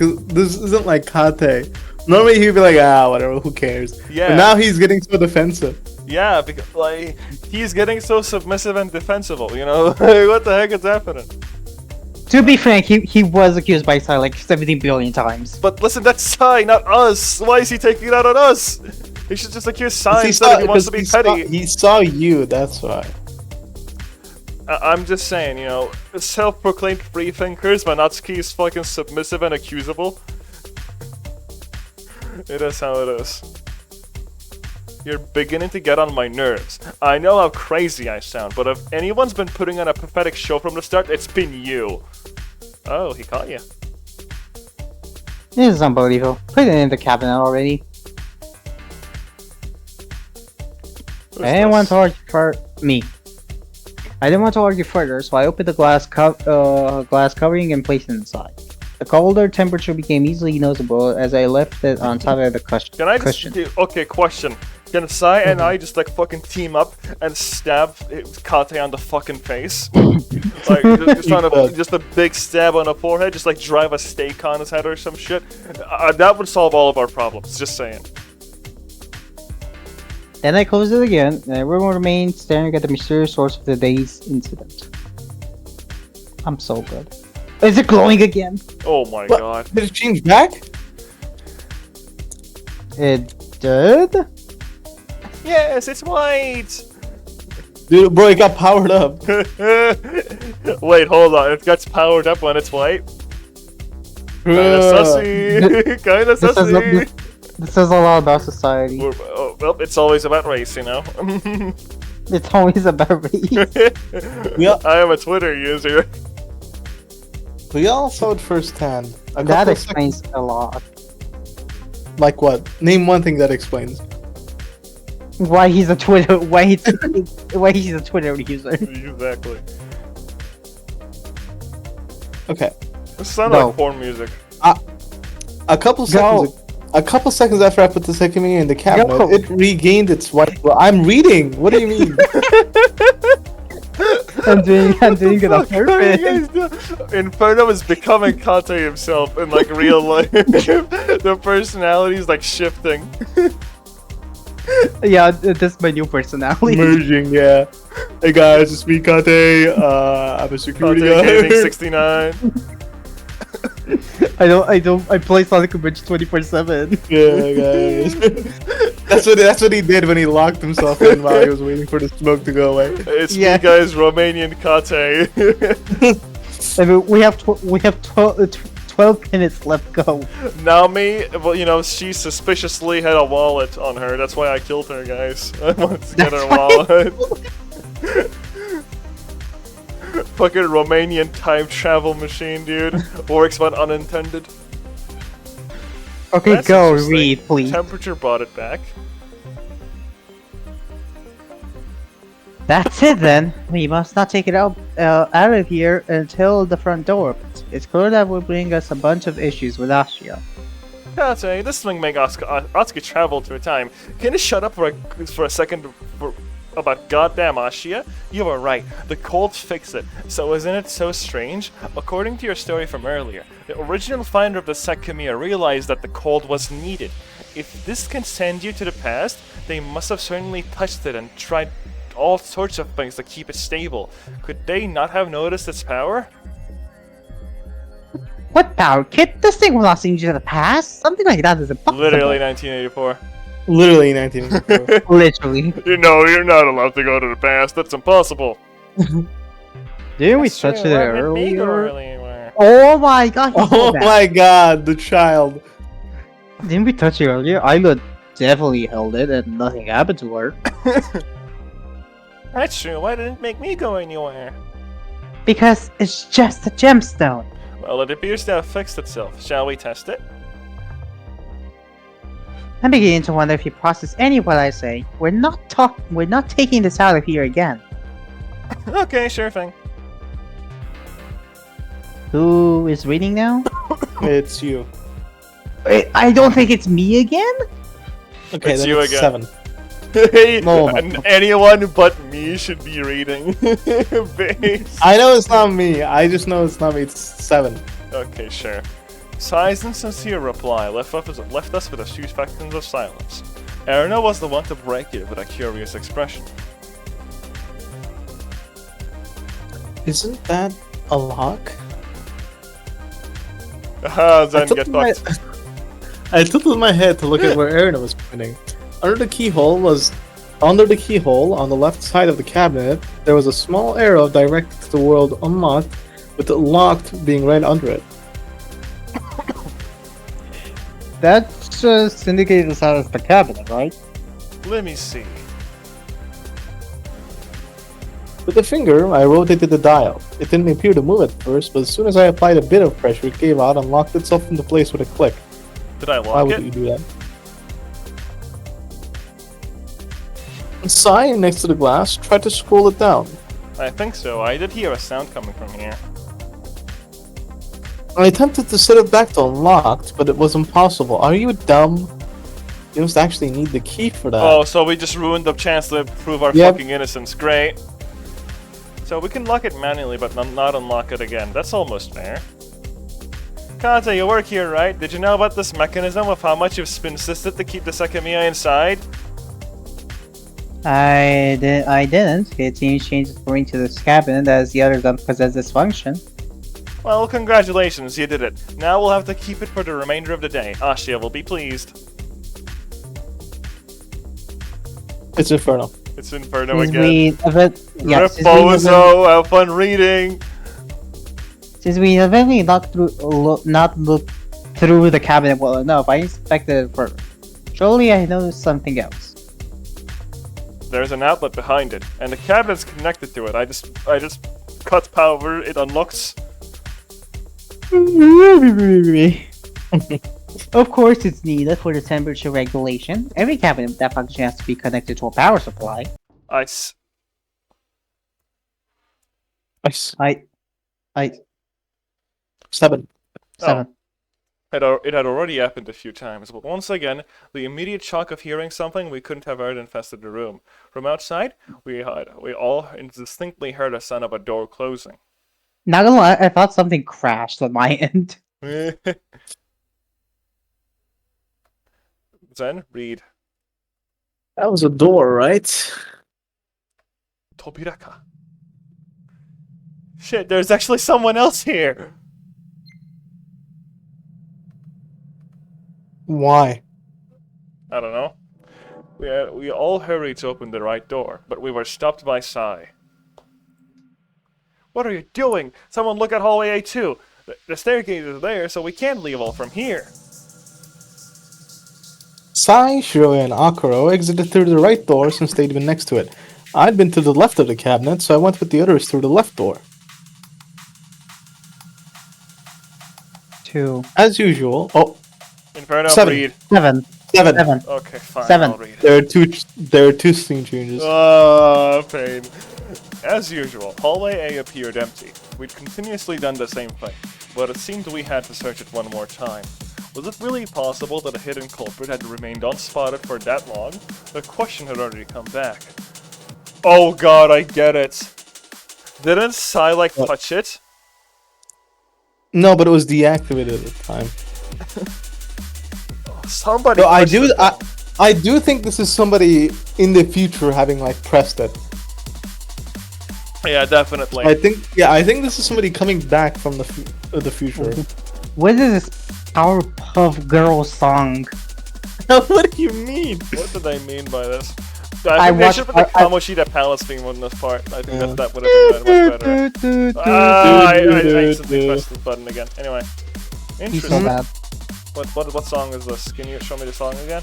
Kate. Normally he'd be like, whatever, who cares? Yeah. But now he's getting so defensive. Yeah, because like he's getting so submissive and defensible. You know, what the heck is happening? To be frank, he was accused by Sai like 17 billion times. But listen, that's Sai, not us. Why is he taking it out on us? He should just accuse Sai instead if he wants to be petty. He saw you, that's why. I'm just saying, you know, self-proclaimed freethinkers, Manatsuki is fucking submissive and accusable. It is how it is. You're beginning to get on my nerves. I know how crazy I sound, but if anyone's been putting on a pathetic show from the start, it's been you. Oh, he caught you. This is unbelievable. Put it in the cabinet already. I didn't want to argue for me. I didn't want to argue further, so I opened the glass covering and placed it inside. The colder temperature became easily noticeable as I left it on top of the cushion. Can I just do, okay, question. Can Sai and I just like fucking team up and stab Kate on the fucking face? Like just a big stab on the forehead, just like drive a stake on his head or some shit. That would solve all of our problems, just saying. Then I closed it again, and everyone remained staring at the mysterious source of the day's incident. I'm so good. Is it glowing again? Oh my god. Did it change back? It did? Yes, it's white! Dude, bro, it got powered up. Wait, hold on. It gets powered up when it's white? Kinda sussy. Kinda sussy. This says a lot about society. Well, it's always about race, you know? It's always about race. Yeah. I am a Twitter user. We all saw it firsthand. That explains a lot. Like what? Name one thing that explains. Why he's a Twitter? Why he's a Twitter user? Exactly. Okay. This sounds No. like porn music. A couple seconds after I put the Sekimeiya in the cabinet, Go. it regained its white. Well, I'm reading. What do you mean? I'm doing it on purpose. Inferno is becoming Kate himself in like real life. The personality is like shifting. Yeah, this is my new personality. Merging, yeah. Hey guys, it's me, Kate. I'm a security Kate Gaming guard. 69. I play Sonic Bridge 24/7. Yeah, guys. that's what he did when he locked himself in while he was waiting for the smoke to go away. It's Yeah. me, guys, Romanian Kate. I mean, we have 12 minutes left. Go. Naomi, well, you know, she suspiciously had a wallet on her. That's why I killed her, guys. I wanted to get her wallet. Fucking Romanian time travel machine, dude. Works when unintended. Okay, That's go interesting. read, please. Temperature brought it back. That's it then. We must not take it out of here until the front door opens. It's clear that will bring us a bunch of issues with Ashia. Kate, this thing make Atsuki travel through time. Can you shut up for a second about goddamn Ashia? You were right. The cold fixed it. So isn't it so strange? According to your story from earlier, the original finder of the Sekimeiya realized that the cold was needed. If this can send you to the past, they must have certainly touched it and tried all sorts of things to keep it stable. Could they not have noticed its power? What power, kid? This thing will not send you to the past. Something like that is impossible. Literally 1984. Literally 1984. Literally. You know, you're not allowed to go to the past. That's impossible. Didn't we touch it earlier? earlier? Oh my god. he Oh did that. my god, the child. Didn't we touch it earlier? Ayla definitely held it and nothing happened to her. That's true. Why didn't it make me go anywhere? Because it's just a gemstone. Well, it appears to have fixed itself. Shall we test it? I'm beginning to wonder if you process any of what I say. We're not taking this out of here again. Okay, sure thing. Who is reading now? It's you. Wait, I don't think it's me again? Okay, It's then you it's again. 7. Hey, No. anyone but me should be reading. Base. I know it's not me. I just know it's not me. It's 7. Okay, sure. Sai's insincere reply left us with a few seconds of silence. Erna was the one to break it with a curious expression. Isn't that a lock? Then get fucked. I tilted my head to look at where Erna was pointing. Under the keyhole on the left side of the cabinet, there was a small arrow directed to the world unlocked, with the locked being right under it. That just indicates us out of the cabinet, right? Let me see. With the finger, I rotated the dial. It didn't appear to move at first, but as soon as I applied a bit of pressure, it gave out and locked itself into place with a click. Did I Why lock would it? you do that? Sai, next to the glass, tried to scroll it down. I think so. I did hear a sound coming from here. I attempted to set it back to unlocked, but it was impossible. Are you dumb? You must actually need the key for that. Oh, so we just ruined the chance to prove our Yep. fucking innocence. Great. So we can lock it manually, but not unlock it again. That's almost fair. Kante, you work here, right? Did you know about this mechanism of how much you've been insisted to keep the Sekimeiya inside? I didn't. It seems changes according to this cabinet as the others don't possess this function. Well, congratulations, you did it. Now we'll have to keep it for the remainder of the day. Ashia will be pleased. It's Inferno. It's Inferno Since again. we Reposo, have fun reading. Since we eventually not looked through the cabinet well enough, I inspected it first. Surely I noticed something else. There's an outlet behind it, and the cabinet's connected to it. I just cut power, it unlocks. Of course it's needed for the temperature regulation. Every cabinet with that function has to be connected to a power supply. Nice. I 7. 7. It had already happened a few times, but once again, the immediate shock of hearing something we couldn't have heard infested the room. From outside, we all distinctly heard a sound of a door closing. Not gonna lie, I thought something crashed on my end. Zen, read. That was a door, right? Tobiraka. Shit, there's actually someone else here! Why? I don't know. We all hurried to open the right door, but we were stopped by Sai. What are you doing? Someone look at hallway A2. The staircase is there, so we can't leave all from here. Sai, Shiro, and Akuro exited through the right door since they'd been next to it. I'd been to the left of the cabinet, so I went with the others through the left door. 2. As usual. Oh, Inferno, 7. read. 7. 7. 7. Okay, fine, 7. I'll read. There are two scene changes. Ah, pain. As usual, hallway A appeared empty. We'd continuously done the same thing, but it seemed we had to search it one more time. Was it really possible that a hidden culprit had remained unspotted for that long? The question had already come back. Oh god, I get it. Didn't Sai, What? touch it? No, but it was deactivated at the time. Somebody No, pushed it, though. I do think this is somebody in the future having pressed it. Yeah, definitely. I think this is somebody coming back from the future. What is this Powerpuff Girls song? What do you mean? What did they mean by this? I I think they watched- should put the I- Kamoshida Palace theme on this part. I think Yeah. that would have been much better. I instantly pressed the button again. Anyway. He's so Interesting. bad. What song is this? Can you show me the song again?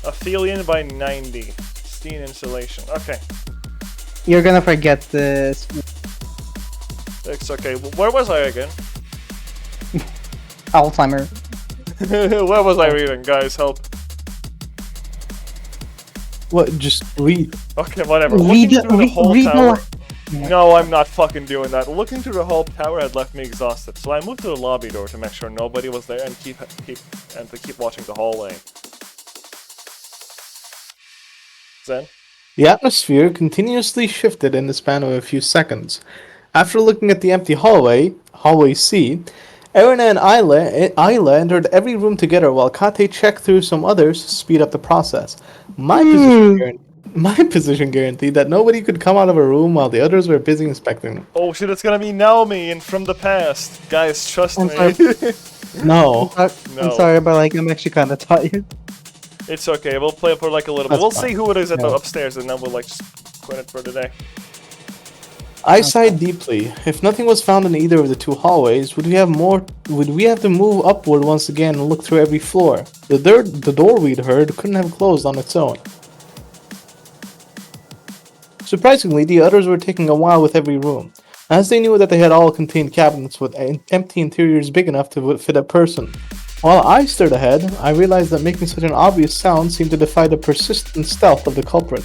Aphelion by 90. Steam Insulation. Okay. You're gonna forget this. It's okay. Where was I again? Alzheimer. Where was I reading? Guys, help. What? Just read. Okay, whatever. Read Looking through the whole read tower. the No, I'm not fucking doing that. Looking through the whole tower had left me exhausted, so I moved to the lobby door to make sure nobody was there and keep watching the hallway. Zen? The atmosphere continuously shifted in the span of a few seconds. After looking at the empty hallway C, Erina and Ayla entered every room together while Kate checked through some others to speed up the process. My position guaranteed that nobody could come out of a room while the others were busy inspecting them. Oh shit, it's gonna be Naomi and from the past. Guys, trust I'm me. No. I'm No. sorry, but like I'm actually kind of tired. It's okay, we'll play for like a little bit. That's We'll fine. see who it is at the No. upstairs and then we'll like just quit it for today. I sighed deeply. If nothing was found in either of the two hallways, would we have to move upward once again and look through every floor? The door we'd heard couldn't have closed on its own. Surprisingly, the others were taking a while with every room, as they knew that they had all contained cabinets with empty interiors big enough to fit a person. While I stared ahead, I realized that making such an obvious sound seemed to defy the persistent stealth of the culprit.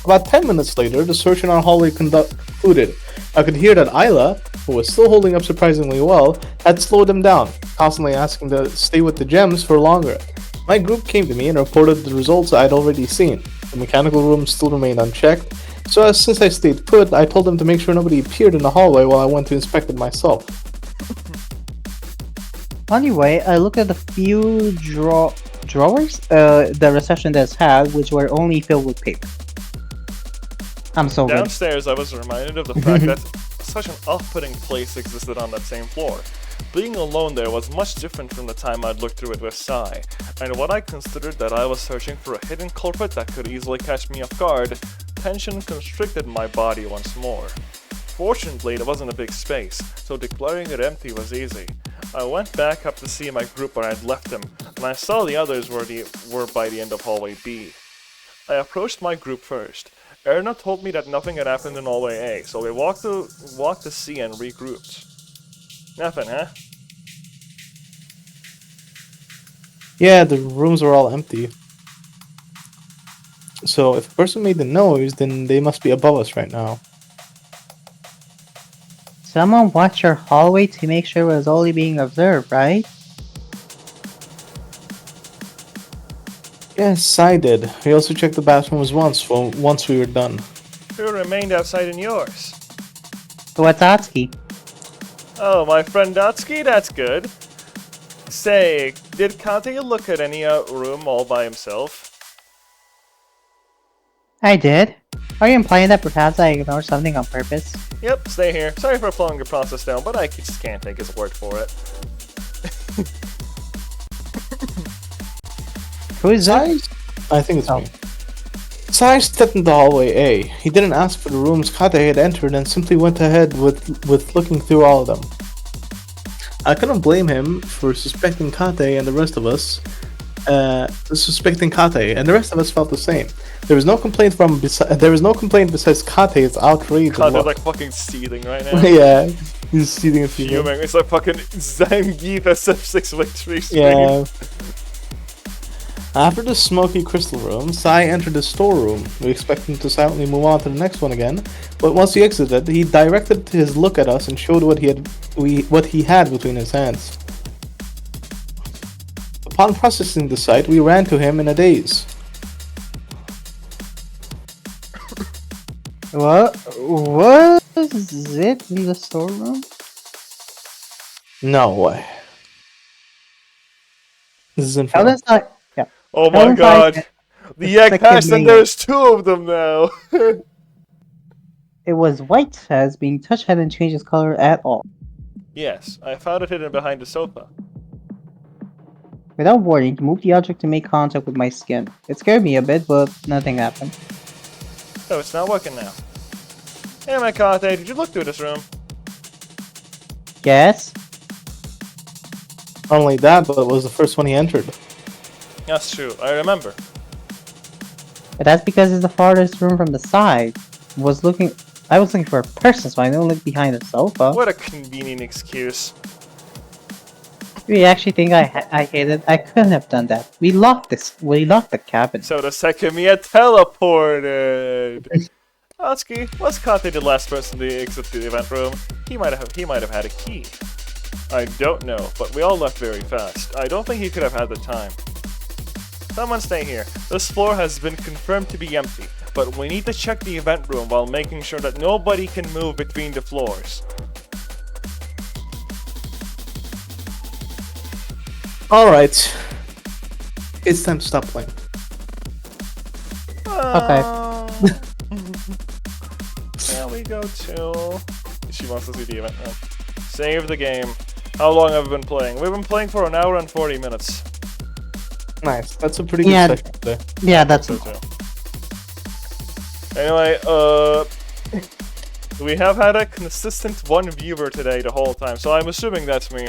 About 10 minutes later, the search in our hallway concluded. I could hear that Ayla, who was still holding up surprisingly well, had slowed them down, constantly asking to stay with the gems for longer. My group came to me and reported the results I had already seen. The mechanical room still remained unchecked, so since I stayed put, I told them to make sure nobody appeared in the hallway while I went to inspect it myself. Anyway, I looked at the few drawers the reception desk had, which were only filled with paper. I'm so good. Downstairs, I was reminded of the fact that such an off-putting place existed on that same floor. Being alone there was much different from the time I'd looked through it with Sai, and what I considered that I was searching for a hidden culprit that could easily catch me off guard, tension constricted my body once more. Fortunately, there wasn't a big space, so declaring it empty was easy. I went back up to see my group where I'd left them, and I saw the others were by the end of hallway B. I approached my group first. Erna told me that nothing had happened in hallway A, so we walked to C and regrouped. Nothing, huh? Yeah, the rooms were all empty. So if a person made the noise, then they must be above us right now. Someone watched your hallway to make sure it was only being observed, right? Yes, I did. We also checked the bathrooms once we were done. Who remained outside in yours? Watatsuki. Oh, my friend Dotsky? That's good. Say, did Kante look at any room all by himself? I did. Are you implying that perhaps I ignored something on purpose? Yep, stay here. Sorry for slowing your process down, but I just can't take his word for it. Who is that? I think it's Oh. me. Sai stepped into hallway A. He didn't ask for the rooms Kate had entered and simply went ahead with looking through all of them. I couldn't blame him for suspecting Kate and the rest of us. Felt the same. There was no complaint besides Kate's outrage. Kante's like fucking seething right now. Yeah, he's seething a few. Fuming. It's like fucking Zangief SF6 victory screen. Yeah. After the smoky crystal room, Sai entered the storeroom. We expected him to silently move on to the next one again, but once he exited, he directed his look at us and showed what he had between his hands. Upon processing the sight, we ran to him in a daze. What was it in the storeroom? No way. This is How infernal. does that? Yeah. Oh How my does god. that- The egg hatched and Sekimeiya. there's two of them now. It was white as being touched hadn't changed its color at all. Yes, I found it hidden behind the sofa. Without warning, he moved the object to make contact with my skin. It scared me a bit, but nothing happened. Oh, it's not working now. Hey, my Kate, did you look through this room? Yes? Not only that, but it was the first one he entered. That's true, I remember. But that's because it's the farthest room from the side. I was looking for a person, so I don't look behind the sofa. What a convenient excuse. You actually think I hated? I couldn't have done that. We locked this. We locked the cabin. So the Sekimeiya teleported. Atsuki, what's Kate the last person to exit the event room? He might have had a key. I don't know, but we all left very fast. I don't think he could have had the time. Someone stay here. This floor has been confirmed to be empty, but we need to check the event room while making sure that nobody can move between the floors. Alright. It's time to stop playing. There we go too. She wants to see the event room. Save the game. How long have we been playing? We've been playing for an hour and 40 minutes. Nice. That's a pretty good Yeah. session there. Yeah, that's So too. Anyway, we have had a consistent one viewer today the whole time, so I'm assuming that's me.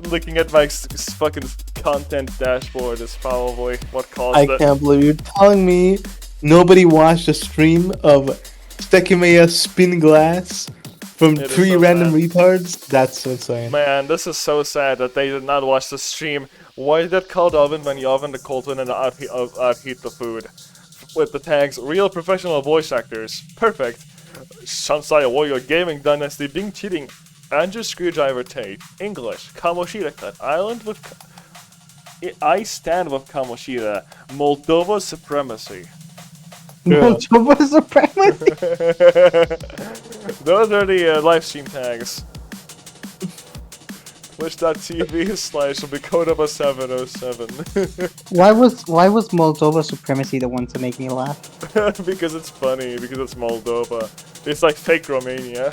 Looking at my fucking content dashboard is probably what caused I it. can't believe you're telling me nobody watched a stream of Sekimeiya Spin Glass from It is 3 so random sad. retards? That's insane. Man, this is so sad that they did not watch the stream. Why did that cold oven when you oven the cold one and outheat the food? With the tags, real professional voice actors. Perfect. Shansai Warrior Gaming Dynasty being cheating. Andrew Screwdriver Tate. English. Kamoshida Cut. Island with... I stand with Kamoshida. Moldova Supremacy. Moldova supremacy. Those are the live stream tags. Twitch.tv/Bicodaba707. Why was Moldova supremacy the one to make me laugh? Because it's funny, because it's Moldova. It's like fake Romania.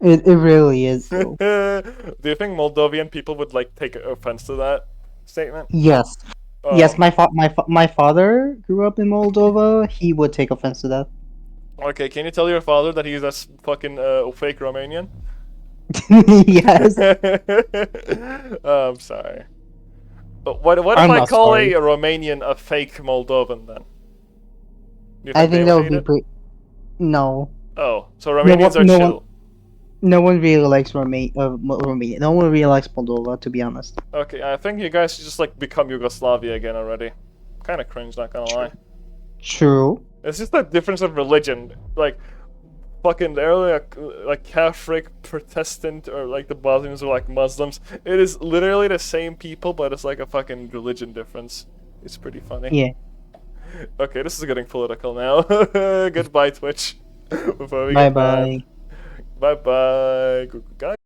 It really is. Though. Do you think Moldovan people would like take offense to that statement? Yes. Oh, Yes, my father grew up in Moldova. He would take offense to that. Okay, can you tell your father that he's a fucking fake Romanian? Yes. I'm sorry. But what if I'm I not call sorry. a Romanian a fake Moldovan then? Do you I they think that would hate be it? pretty. No. Oh, so Romanians are no chill. one- No one really likes Romania. No one really likes Moldova, to be honest. Okay, I think you guys should just like become Yugoslavia again already. Kind of cringe, not gonna lie. True. It's just a difference of religion. Like, fucking they're like Catholic, Protestant, or like the Bosnians are like Muslims. It is literally the same people, but it's like a fucking religion difference. It's pretty funny. Yeah. Okay, this is getting political now. Goodbye, Twitch. Before we Bye get bad. bye. Bye bye. Guys.